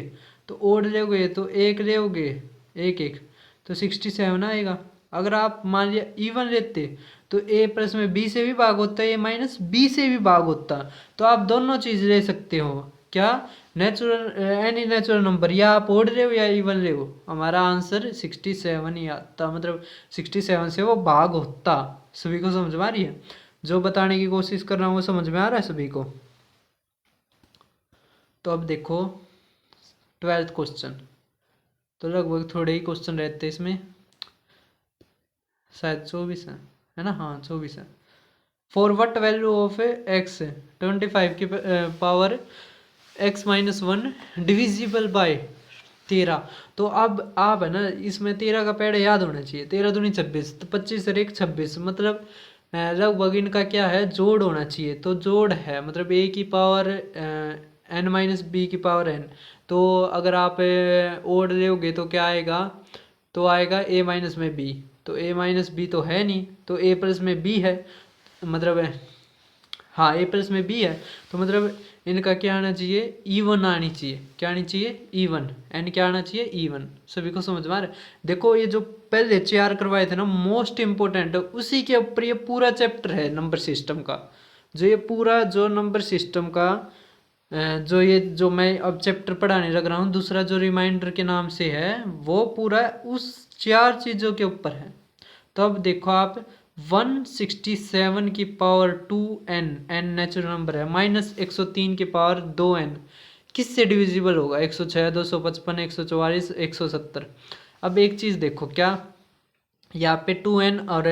तो ओड लोगे तो एक लोगे, एक एक, तो 67 आएगा। अगर आप मान लिया इवन लेते तो ए प्लस में बी से भी भाग होता है, ए माइनस बी से भी भाग होता, तो आप दोनों चीज़ ले सकते हो। क्या, नेचुरल, एनी नेचुरल नंबर, या आप ओड ले हो या इवन ले हो, हमारा आंसर 67 ही आता, मतलब 67 से वो भाग होता। सभी को समझ में आ रही है, जो बताने की कोशिश कर रहा हूँ वो समझ में आ रहा है सभी को। तो अब देखो 12th क्वेश्चन, तो लगभग थोड़े ही क्वेश्चन रहते हैं इसमें, शायद 24 है ना, हाँ 24 है। For what value of x 25 की पावर x-1 डिविजिबल बाय 13। तो अब आप है ना, इसमें 13 का पैड याद होना चाहिए। 13 दूनी 26, तो 25 और 1 26, मतलब लगभग इनका क्या है, जोड़ होना चाहिए। तो जोड़ है मतलब a की पावर n माइनस बी की पावर n। तो अगर आप ओड लोगे तो क्या आएगा, तो आएगा a माइनस में b। तो a माइनस बी तो है नहीं, तो a प्लस में b है, मतलब हाँ ए प्लस में बी है। तो मतलब इनका क्या आना चाहिए, E1 आनी चाहिए। क्या आनी चाहिए, E1। एन क्या आना चाहिए, E1। सभी को समझ में आ रहा है। देखो ये जो पहले 4 करवाए थे ना, मोस्ट इंपोर्टेंट, उसी के ऊपर ये पूरा चैप्टर है नंबर सिस्टम का। जो ये पूरा जो नंबर सिस्टम का जो ये जो मैं अब चैप्टर पढ़ाने लग रहा हूँ दूसरा, जो रिमाइंडर के नाम से है, वो पूरा उस 4 चीज़ों के ऊपर है। तो अब देखो आप, 167 की power 2n, n natural number है, माइनस 103 की पावर 2n किससे डिविजिबल होगा, 106, 255, 144, 170। अब एक चीज़ देखो, क्या यहाँ पे 2n और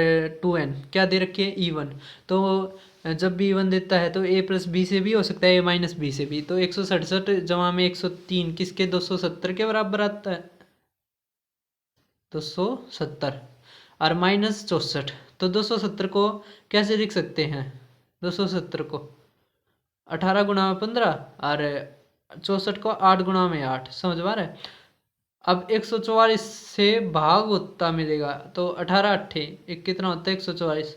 2n क्या दे रखी है, E1। तो जब भी E1 देता है तो a प्लस बी से भी हो सकता है, a माइनस बी से भी। तो 167 जमा में 103 किसके, 270 के बराबर आता है, 270 और माइनस 64। तो 270 को कैसे लिख सकते हैं, 270 को 18 गुणा में 15 और 64 को 8 गुणा में 8। समझ में आ रहा है। अब 144 से भाग होता मिलेगा, तो 18 अट्ठे एक कितना होता है, 144।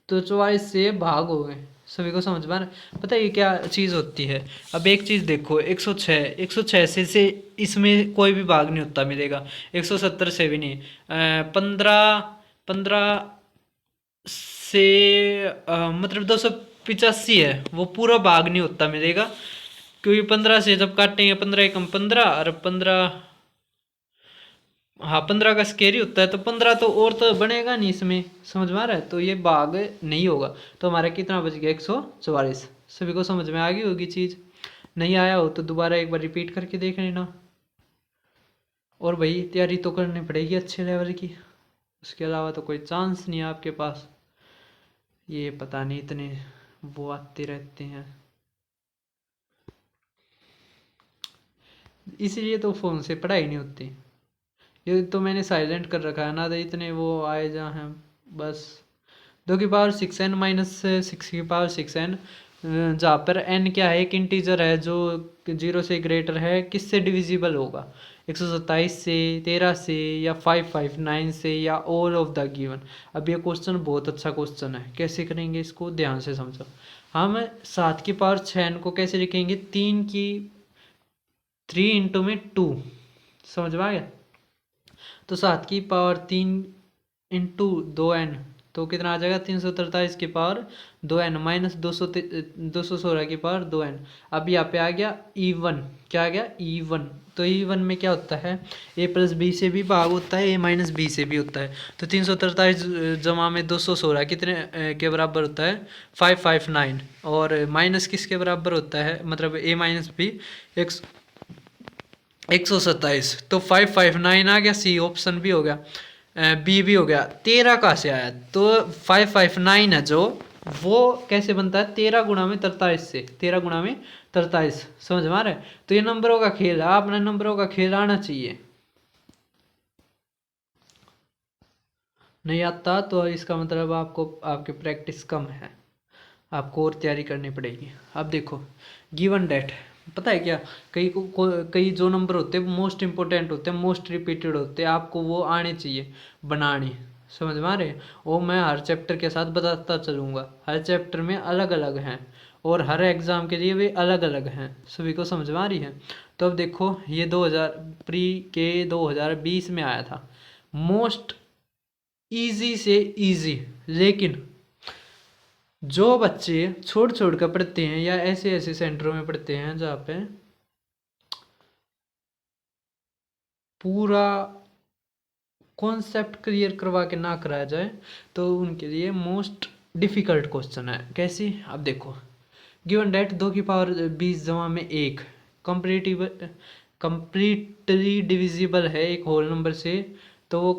तो 44 से भाग हो गए। सभी को समझ में आ रहा है। पता है ये क्या चीज़ होती है। अब एक चीज़ देखो, 106 से इसमें कोई भी भाग नहीं होता मिलेगा, 170 से भी नहीं, 15 से मतलब 285 है, वो पूरा भाग नहीं होता मिलेगा, क्योंकि 15 से जब काटेंगे 15 एकम 15 और 15, हाँ 15 का स्केयर ही होता है, तो 15 तो और तो बनेगा नहीं इसमें। समझ में आ रहा है। तो ये भाग नहीं होगा। तो हमारा कितना बच गया, 144। सभी को समझ में आ गई होगी चीज़। नहीं आया हो तो दोबारा एक बार रिपीट करके देख लेना। और भाई तैयारी तो करनी पड़ेगी अच्छे लेवल की, उसके अलावा तो कोई चांस नहीं है आपके पास। ये पता नहीं इतने वो आते रहते हैं, इसीलिए तो फ़ोन से पढ़ाई नहीं होती। ये तो मैंने साइलेंट कर रखा है ना, तो इतने वो आए जहाँ हैं बस। 2 की पावर 6n माइनस 6 की पावर 6n, जहाँ पर n क्या है, एक इंटीजर है जो 0 से ग्रेटर है, किससे डिविजिबल होगा, 127 से, 13 से, या 559 से, या ऑल ऑफ द गिवन। अब ये क्वेश्चन बहुत अच्छा क्वेश्चन है। कैसे करेंगे इसको, ध्यान से समझो। हम 7 की पावर 6n को कैसे लिखेंगे, 3 इंटू में 2। समझ में आ गया। तो 7 की पावर 3 इंटू 2n, तो कितना आ जाएगा, 343 की पावर 2n माइनस 216 की पावर 2n। अब यहाँ पे आ गया E1। क्या आ गया, E1। तो E1 में क्या होता है, a प्लस बी से भी भाग होता है, a माइनस बी से भी होता है। तो 343 जमा में 216 कितने के बराबर होता है, 559। और माइनस किसके बराबर होता है, मतलब a माइनस बी 127। तो 559 आ गया, सी ऑप्शन भी हो गया, बी भी हो गया। 13 कहाँ से आया, तो 559 है जो, वो कैसे बनता है, 13 गुणा में 43 से, 13 गुणा में 43। समझ में आ रहा है। तो ये नंबरों का खेल है, आपने नंबरों का खेल आना चाहिए। नहीं आता तो इसका मतलब आपको आपकी प्रैक्टिस कम है, आपको और तैयारी करनी पड़ेगी। अब देखो, गिवन डेट, पता है क्या, कई जो नंबर होते हैं मोस्ट इंपॉर्टेंट होते हैं, मोस्ट रिपीटेड होते हैं, आपको वो आने चाहिए बनाने। समझ में आ रहे हैं। वो मैं हर चैप्टर के साथ बताता चलूँगा, हर चैप्टर में अलग अलग हैं और हर एग्ज़ाम के लिए वे अलग अलग हैं। सभी को समझ में आ रही है। तो अब देखो, ये 2000 प्री के 2020 में आया था, मोस्ट ईजी से ईजी। लेकिन जो बच्चे छोड़ छोड़ कर पढ़ते हैं या ऐसे ऐसे सेंटरों में पढ़ते हैं जहाँ पे पूरा कॉन्सेप्ट क्लियर करवा के ना कराया जाए, तो उनके लिए मोस्ट डिफ़िकल्ट क्वेश्चन है। कैसी, अब देखो, गिवन डेट 2 की पावर 20 जमा में 1 कंप्लीटिव कंप्लीटली डिविजिबल है एक होल नंबर से, तो वो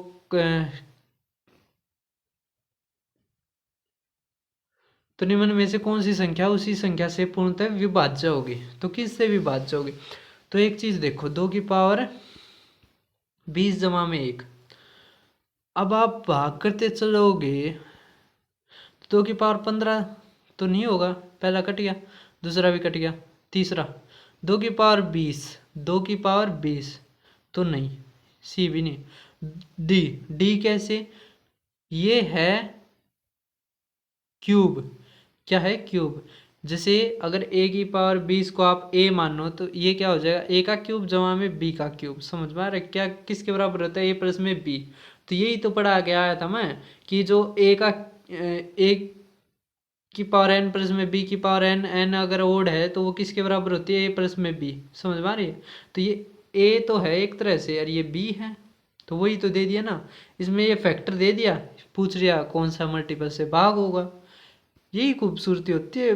तो निम्न में से कौन सी संख्या उसी संख्या से पूर्णतः विभाज्य होगी? तो किससे विभाज्य होगी? तो एक चीज देखो, 2 की पावर 20 जमा में 1। अब आप भाग करते चलोगे तो 2 की पावर 15 तो नहीं होगा, पहला कट गया, दूसरा भी कट गया, तीसरा 2 की पावर 20, 2 की पावर 20 तो नहीं, सी भी नहीं। डी, डी कैसे? ये है क्यूब। क्या है? क्यूब। जैसे अगर a की पावर 20 को आप a मानो तो ये क्या हो जाएगा? a का क्यूब जमा में b का क्यूब। समझ में आ रहा है? क्या किसके बराबर होता है? a प्लस में b। तो यही तो पढ़ा के आया था मैं कि जो a की पावर n प्लस में b की पावर n अगर ओड है तो वो किसके बराबर होती है? a प्लस में b। समझ में आ रही है? तो ये a तो है एक तरह से और ये b है, तो वही तो दे दिया ना इसमें, ये फैक्टर दे दिया। पूछ लिया कौन सा मल्टीपल से भाग होगा। यही खूबसूरती होती है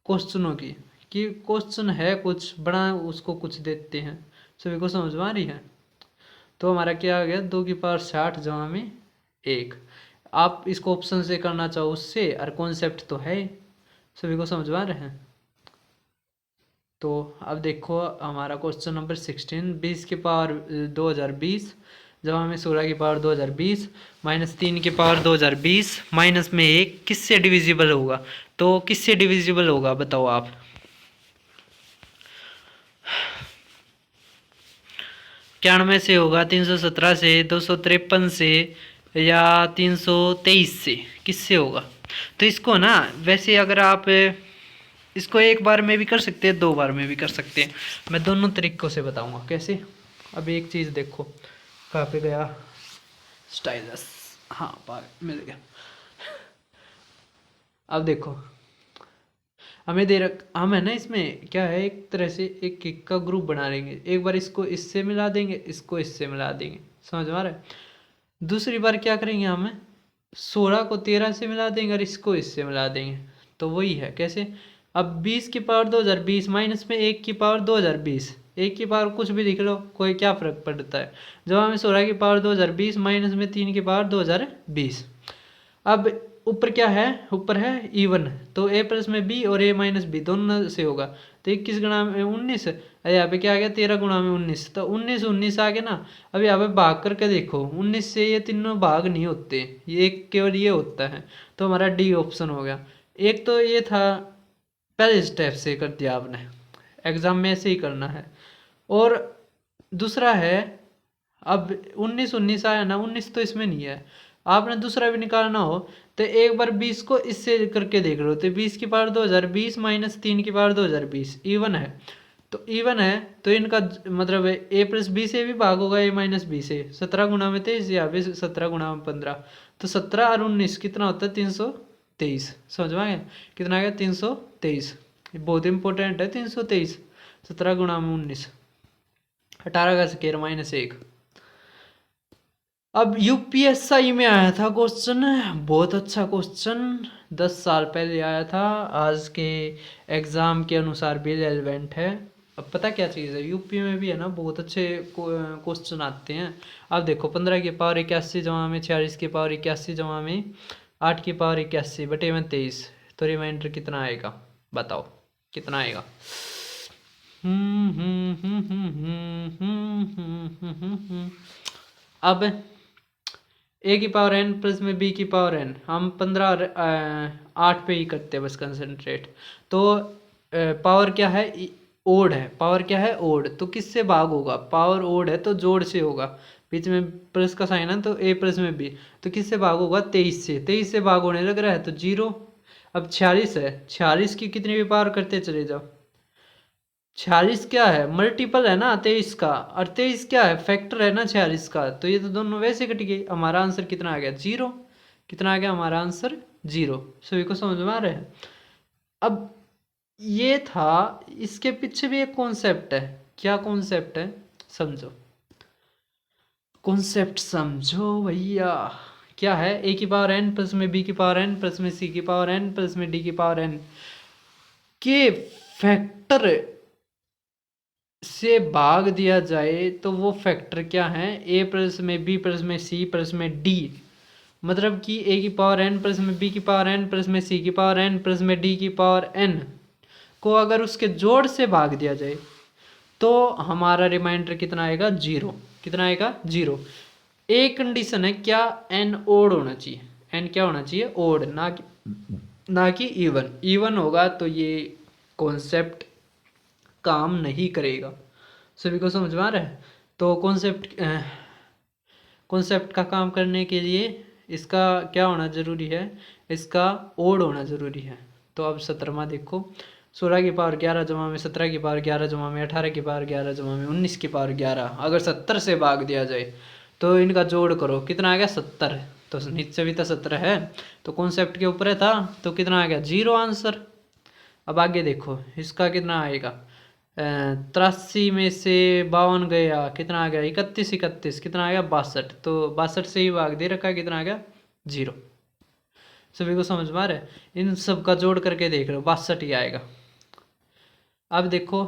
क्वेश्चनों की कि क्वेश्चन है कुछ बड़ा, उसको कुछ देते हैं। सभी को समझ में आ रही है? तो हमारा क्या आ गया? 2 की पावर 60 जमा में 1। आप इसको ऑप्शन से करना चाहो उससे, और कॉन्सेप्ट तो है। सभी को समझ में आ रहे हैं? तो अब देखो हमारा क्वेश्चन नंबर 16, 20 की पावर 2020 जमा में 16 की पावर 2020 माइनस 3 की पावर 2020 माइनस में 1 किससे डिविजिबल होगा? तो किससे डिविजिबल होगा बताओ आप? इक्यानवे से होगा, 317 से, 253 से, या 323 से? किससे होगा? तो इसको ना वैसे अगर आप इसको एक बार में भी कर सकते हैं, 2 बार में भी कर सकते हैं। मैं दोनों तरीकों से बताऊंगा कैसे। अब एक चीज़ देखो, कहाँ पे गया स्टाइलस? हाँ, मिल गया। अब देखो हमें हम है ना, इसमें क्या है, एक तरह से एक का ग्रुप बना लेंगे। एक बार इसको इससे मिला देंगे, इसको इससे मिला देंगे। समझ में आ रहा है? दूसरी बार क्या करेंगे, हम 16 को 13 से मिला देंगे और इसको इससे मिला देंगे। तो वही है कैसे। अब 20 की पावर 2020 माइनस में 1 की पावर 2020, 1 की पावर कुछ भी लिख लो, कोई क्या फर्क पड़ता है। जब हमें 16 की पावर 2020 माइनस में 3 की पावर 2020। अब ऊपर क्या है? ऊपर है इवन, तो a प्लस में b और a माइनस बी दोनों से होगा। तो 21 गुणा में 19, यहाँ पे क्या आ गया? 13 गुणा में 19, तो 19 19 आ गया ना। अब यहाँ पे भाग करके देखो, 19 से ये तीनों भाग नहीं होते, ये एक केवल ये होता है। तो हमारा डी ऑप्शन हो गया। एक तो ये था पहले स्टेप से कर दिया आपने, एग्जाम में ऐसे ही करना है। और दूसरा है, अब 19 19 आया ना, 19 तो इसमें नहीं है, आपने दूसरा भी निकालना हो तो एक बार 20 को इससे करके देख लो। तो 20 की पावर 2020 माइनस 3 की पावर 2020 इवन है। तो इवन है तो इनका मतलब a प्लस बी से भी भाग होगा a माइनस बी से। 17 गुणा में 23, या भी 17 गुणा में 15, तो 17 और 19 कितना होता है? 323। समझ में आ गया? कितना आ गया? 323। बहुत इंपॉर्टेंट है 323। 17 गुणा में 19, 18 का स्क्वायर माइनस 1। अब यूपीएसआई में आया था क्वेश्चन, बहुत अच्छा क्वेश्चन, 10 साल पहले आया था। आज के एग्ज़ाम के अनुसार भी रेलिवेंट है। अब पता क्या चीज़ है, यूपी में भी है ना बहुत अच्छे क्वेश्चन आते हैं। अब देखो 15 की पावर 81 जमा में 46 की पावर 81 जमा में 8 की पावर 81 बटे में 23, तो रिमाइंडर कितना आएगा बताओ? कितना आएगा? अब a की पावर n प्लस में b की पावर n, हम 15 और 8 पे ही करते हैं बस कंसंट्रेट। तो पावर क्या है? ओड है। पावर क्या है? ओड। तो किससे भाग होगा? पावर ओड है तो जोड़ से होगा, बीच में प्लस का साइन है तो a प्लस में b। तो किससे भाग होगा? 23 से। 23 से भाग होने लग रहा है तो 0। अब 46 है, 46 की कितनी भी पावर करते चले जाओ। 46 क्या है? मल्टीपल है ना 23 का, और 23 क्या है? फैक्टर है ना 46 का। तो ये तो दोनों वैसे कट गई। हमारा आंसर कितना आ गया? 0। कितना आ गया हमारा आंसर? 0। सभी को समझ में आ रहा है? अब ये था, इसके पीछे भी एक कॉन्सेप्ट है। क्या कॉन्सेप्ट है? समझो, कॉन्सेप्ट समझो भैया। क्या है? a की पावर n प्लस में b की पावर n प्लस में c की पावर n प्लस में d की पावर n के फैक्टर से भाग दिया जाए तो वो फैक्टर क्या है? a प्लस में b प्लस में c प्लस में d, मतलब कि a की पावर n प्लस में b की पावर n प्लस में c की पावर n प्लस में d की पावर n को अगर उसके जोड़ से भाग दिया जाए तो हमारा रिमाइंडर कितना आएगा, 0। कितना आएगा, 0। एक कंडीशन है, क्या n ओड होना चाहिए, n क्या होना चाहिए, ओड, ना कि इवन। इवन होगा तो ये कॉन्सेप्ट काम नहीं करेगा। सभी को समझ में आ रहा है। तो कॉन्सेप्ट का काम करने के लिए इसका क्या होना जरूरी है, इसका ओड होना जरूरी है। तो अब 17वां देखो, 16 की पावर 11 जमा में 17 की पावर 11 जमा में 18 की पावर 11 जमा में 19 की पावर 11 अगर 70 से भाग दिया जाए तो इनका जोड़ करो, कितना आ गया, 70। तो नीचे भी तो 17 है, तो कॉन्सेप्ट के ऊपर था, तो कितना आ गया, 0 आंसर। अब आगे देखो, इसका कितना आएगा, 83 में से 52 गया, कितना आ गया, 31, कितना आ गया, 62। तो 62 से ही भाग दे रखा है, कितना आ गया, 0। सभी को समझ में आ रहा है। इन सब का जोड़ करके देख रहे हो, 62 ही आएगा। अब देखो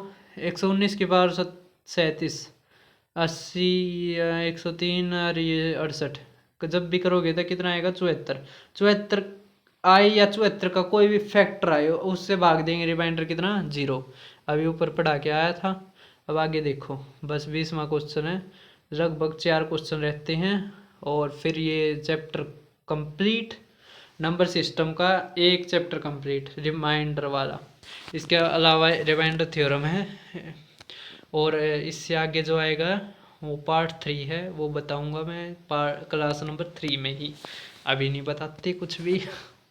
119 की पावर 37, 80, 103 और ये 68 जब भी करोगे तो कितना आएगा, 74। 74 आए या 74 का कोई भी फैक्टर आए उससे भाग देंगे, रिमाइंडर कितना, 0। अभी ऊपर पढ़ा के आया था। अब आगे देखो, बस 20वां क्वेश्चन है, लगभग 4 क्वेश्चन रहते हैं और फिर ये चैप्टर कंप्लीट। नंबर सिस्टम का एक चैप्टर कंप्लीट, रिमाइंडर वाला। इसके अलावा रिमाइंडर थ्योरम है और इससे आगे जो आएगा वो पार्ट 3 है, वो बताऊंगा मैं क्लास नंबर 3 में ही, अभी नहीं बताते कुछ भी।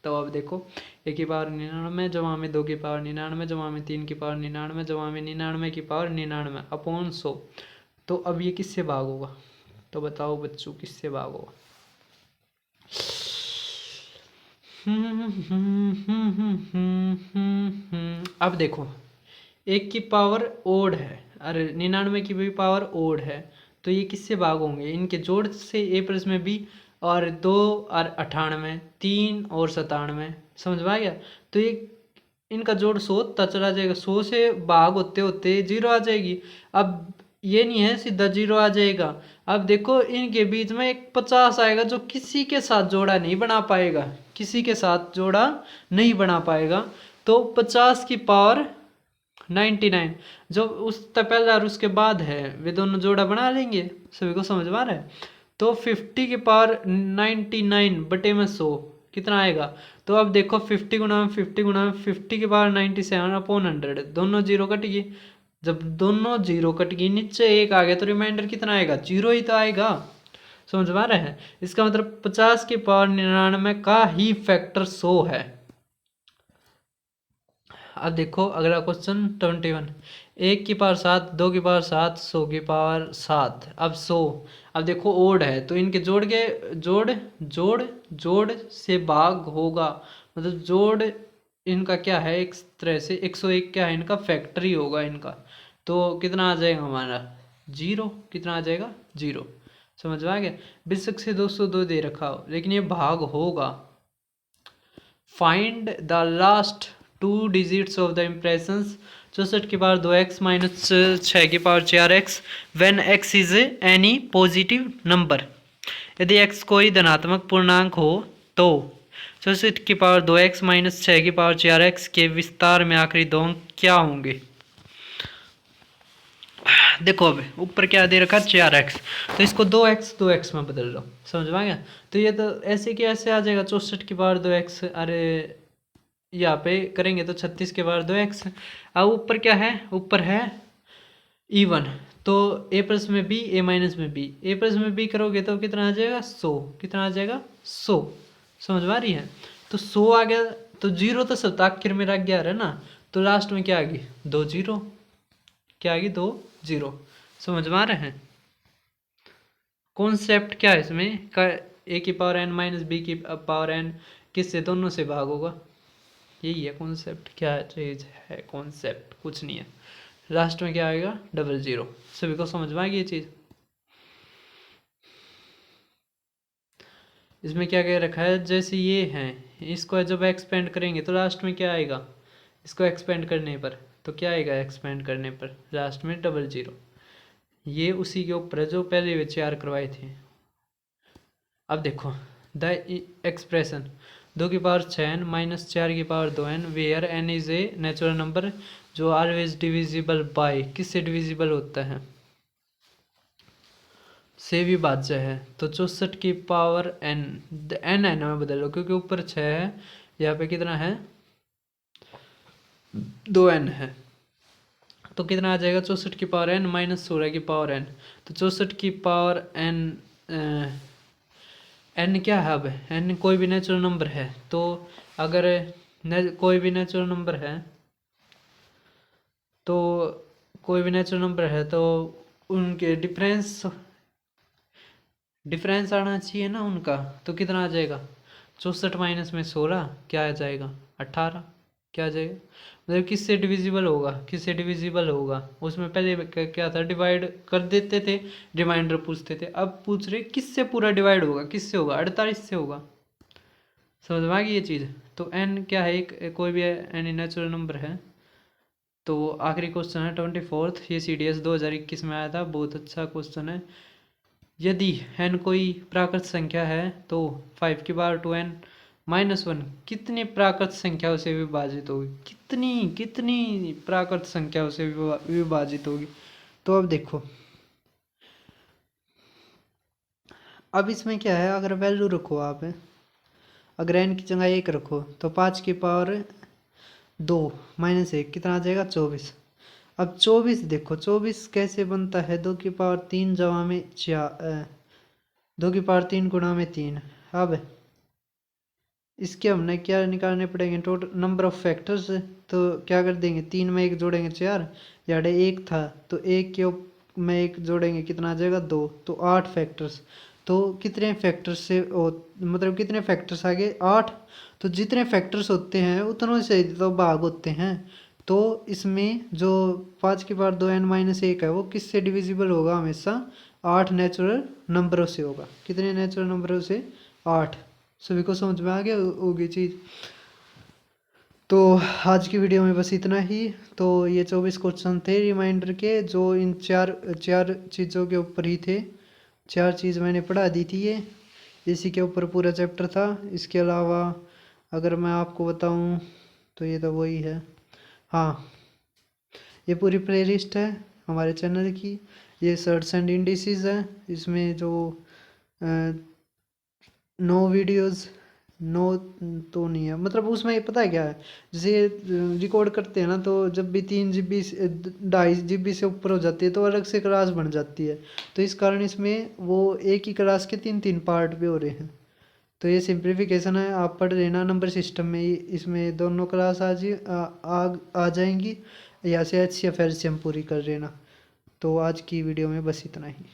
तो अब देखो, 1 की पावर 99 जमा में 2 की पावर 99 जमा में 3 की पावर 99 जमा में 99 की पावर 99 अपॉन 100। तो अब ये किससे भाग होगा, तो बताओ बच्चों किससे भाग होगा। अब देखो, 1 की पावर ओड है, अरे 99 की भी पावर ओड है, तो ये किससे भाग होंगे, इनके जोड़ से, a प्लस में b और 2 और 98, 3 और 97, समझ में आ गया। तो ये इनका जोड़ 100 तक चला जाएगा, 100 से भाग होते होते 0 आ जाएगी। अब ये नहीं है सीधा 0 आ जाएगा। अब देखो इनके बीच में एक 50 आएगा जो किसी के साथ जोड़ा नहीं बना पाएगा, किसी के साथ जोड़ा नहीं बना पाएगा। तो 50 की पावर 99 जो उस पहले और उसके बाद है, वे दोनों जोड़ा बना लेंगे। सभी को समझ में आ रहा है। तो 50 की पावर 99 बटे में 100 कितना आएगा। तो अब देखो 50 गुना में 50 गुना में 50 की पावर 97 अपॉन 100, दोनों जीरो कट गई। जब दोनों जीरो कट गई, नीचे एक आ गया, तो रिमाइंडर कितना आएगा, 0 ही तो आएगा। समझ में आ रहा है। इसका मतलब 50 की पावर 99 का ही फैक्टर 100 है। अब देखो अगला क्वेश्चन 21, 1 की पावर 7, 2 की पावर 7, 100 की पावर 7। अब 100, अब देखो ओड है तो इनके जोड़ के जोड़ से भाग होगा, मतलब जोड़ इनका क्या है, एक तरह से 101 क्या है, इनका फैक्टरी होगा इनका। तो कितना आ जाएगा हमारा, 0। कितना आ जाएगा, 0। समझ में आ गया। बेशक से 202 दे रखा हो लेकिन ये भाग होगा। Find the last 2 digits of the impressions, 64 की पावर 2x माइनस 6 की power 4x when x is any positive number. यदि x कोई धनात्मक पूर्णांक हो तो 64 की पावर 2x माइनस 6 की पावर 4x के विस्तार में आखिरी दो अंक क्या होंगे। देखो अब ऊपर क्या दे रखा है, 4x, तो इसको 2x में बदल लो। समझ में आ गया। तो ये तो ऐसे कि ऐसे आ जाएगा, 64 की पावर 2x, अरे यहाँ पे करेंगे तो 36 के पावर 2x। अब ऊपर क्या है, ऊपर है इवन, तो a प्लस में b, a माइनस में b, a प्लस में b करोगे तो कितना आ जाएगा, 100। कितना आ जाएगा, 100। समझ में आ रही है। तो 100 आ गया, तो 0 तो सब आखिर में रख गया है ना, तो लास्ट में क्या आ गई, 2 0। क्या आ गई, 2 0। समझ में आ रहे हैं। कॉन्सेप्ट क्या है इसमें का, a की पावर n माइनस b की पावर n किससे, दोनों से भाग होगा। यही है कॉन्सेप्ट, क्या चीज़ है कॉन्सेप्ट, कुछ नहीं है। लास्ट में क्या आएगा, 00। सभी को समझ में आ गई ये चीज़। इसमें क्या कह रखा है, जैसे ये है, इसको जब एक्सपेंड करेंगे तो लास्ट में क्या आएगा, इसको एक्सपेंड करने पर तो क्या आएगा, एक्सपेंड करने पर लास्ट में 00। ये उसी के ऊपर है जो पहले वे 4 करवाए थे। अब देखो the expression 2⁶n minus 4⁴n where n is a natural number जो ऑलवेज डिविजिबल बाय किससे डिविजिबल होता है, से विभाज्य है। तो 64⁴n n में बदलो क्योंकि ऊपर 6 है, यहाँ पे कितना है 2n है, तो कितना आ जाएगा 64⁴n माइनस 16⁴n। तो 64⁴n n क्या है, अब n कोई भी नेचुरल नंबर है, तो अगर कोई भी नेचुरल नंबर है तो उनके डिफरेंस आना चाहिए ना उनका, तो कितना आ जाएगा 64 माइनस में 16 क्या आ जाएगा 18 क्या आ जाएगा, मतलब किससे डिविजिबल होगा उसमें पहले क्या था डिवाइड कर देते थे, रिमाइंडर पूछते थे, अब पूछ रहे किससे पूरा डिवाइड होगा, किससे होगा 48 से होगा। समझ में आ गई ये चीज़। तो n क्या है, एक कोई भी एनी नेचुरल नंबर है। तो आखिरी क्वेश्चन है 24th, ये CDS 2021 में आया था, बहुत अच्छा क्वेश्चन है। यदि n कोई प्राकृत संख्या है तो 5⁴n माइनस 1 कितनी प्राकृत संख्याओं से विभाजित होगी, कितनी प्राकृत संख्याओं से विभाजित होगी। तो अब देखो, अब इसमें क्या है, अगर वैल्यू रखो आप, अगर n की जगह 1 रखो तो 5⁻2 माइनस 1 कितना आ जाएगा 24। अब 24 देखो 24 कैसे बनता है, 2⁵3 जमा में 2⁵3 गुणा में 3। अब इसके हमने क्या निकालने पड़ेंगे, टोटल नंबर ऑफ फैक्टर्स। तो क्या कर देंगे, 3 में 1 जोड़ेंगे 4, यानी 1 था तो 1 में 1 जोड़ेंगे कितना आ जाएगा 2, तो 8 फैक्टर्स। तो कितने फैक्टर्स से मतलब कितने फैक्टर्स आ गए 8। तो जितने फैक्टर्स होते हैं उतनों से तो भाग होते हैं। तो इसमें जो 5⁵2n माइनस 1 है वो किससे डिविजिबल होगा, हमेशा 8 नेचुरल नंबरों से होगा। कितने नेचुरल नंबरों से 8। सभी को समझ में आ गया होगी चीज़। तो आज की वीडियो में बस इतना ही। तो ये 24 क्वेश्चन थे रिमाइंडर के, जो इन चार चीज़ों के ऊपर ही थे। 4 चीज़ मैंने पढ़ा दी थी, ये इसी के ऊपर पूरा चैप्टर था। इसके अलावा अगर मैं आपको बताऊं तो ये तो वही है, हाँ ये पूरी प्लेलिस्ट है हमारे चैनल की। ये सर्ट्स एंड इंडिसेस है, इसमें जो 9 वीडियोस 9 तो नहीं है, मतलब उसमें पता है क्या है, जैसे रिकॉर्ड करते हैं ना, तो जब भी 3 GB 2.5 GB से ऊपर हो जाती है तो अलग से क्लास बन जाती है। तो इस कारण इसमें वो एक ही क्लास के 3 पार्ट भी हो रहे हैं। तो ये सिंप्लीफिकेशन है, आप पढ़ लेना नंबर सिस्टम में इसमें दोनों क्लास आ जाएंगी, या से HCF LCM पूरी कर लेना। तो आज की वीडियो में बस इतना ही।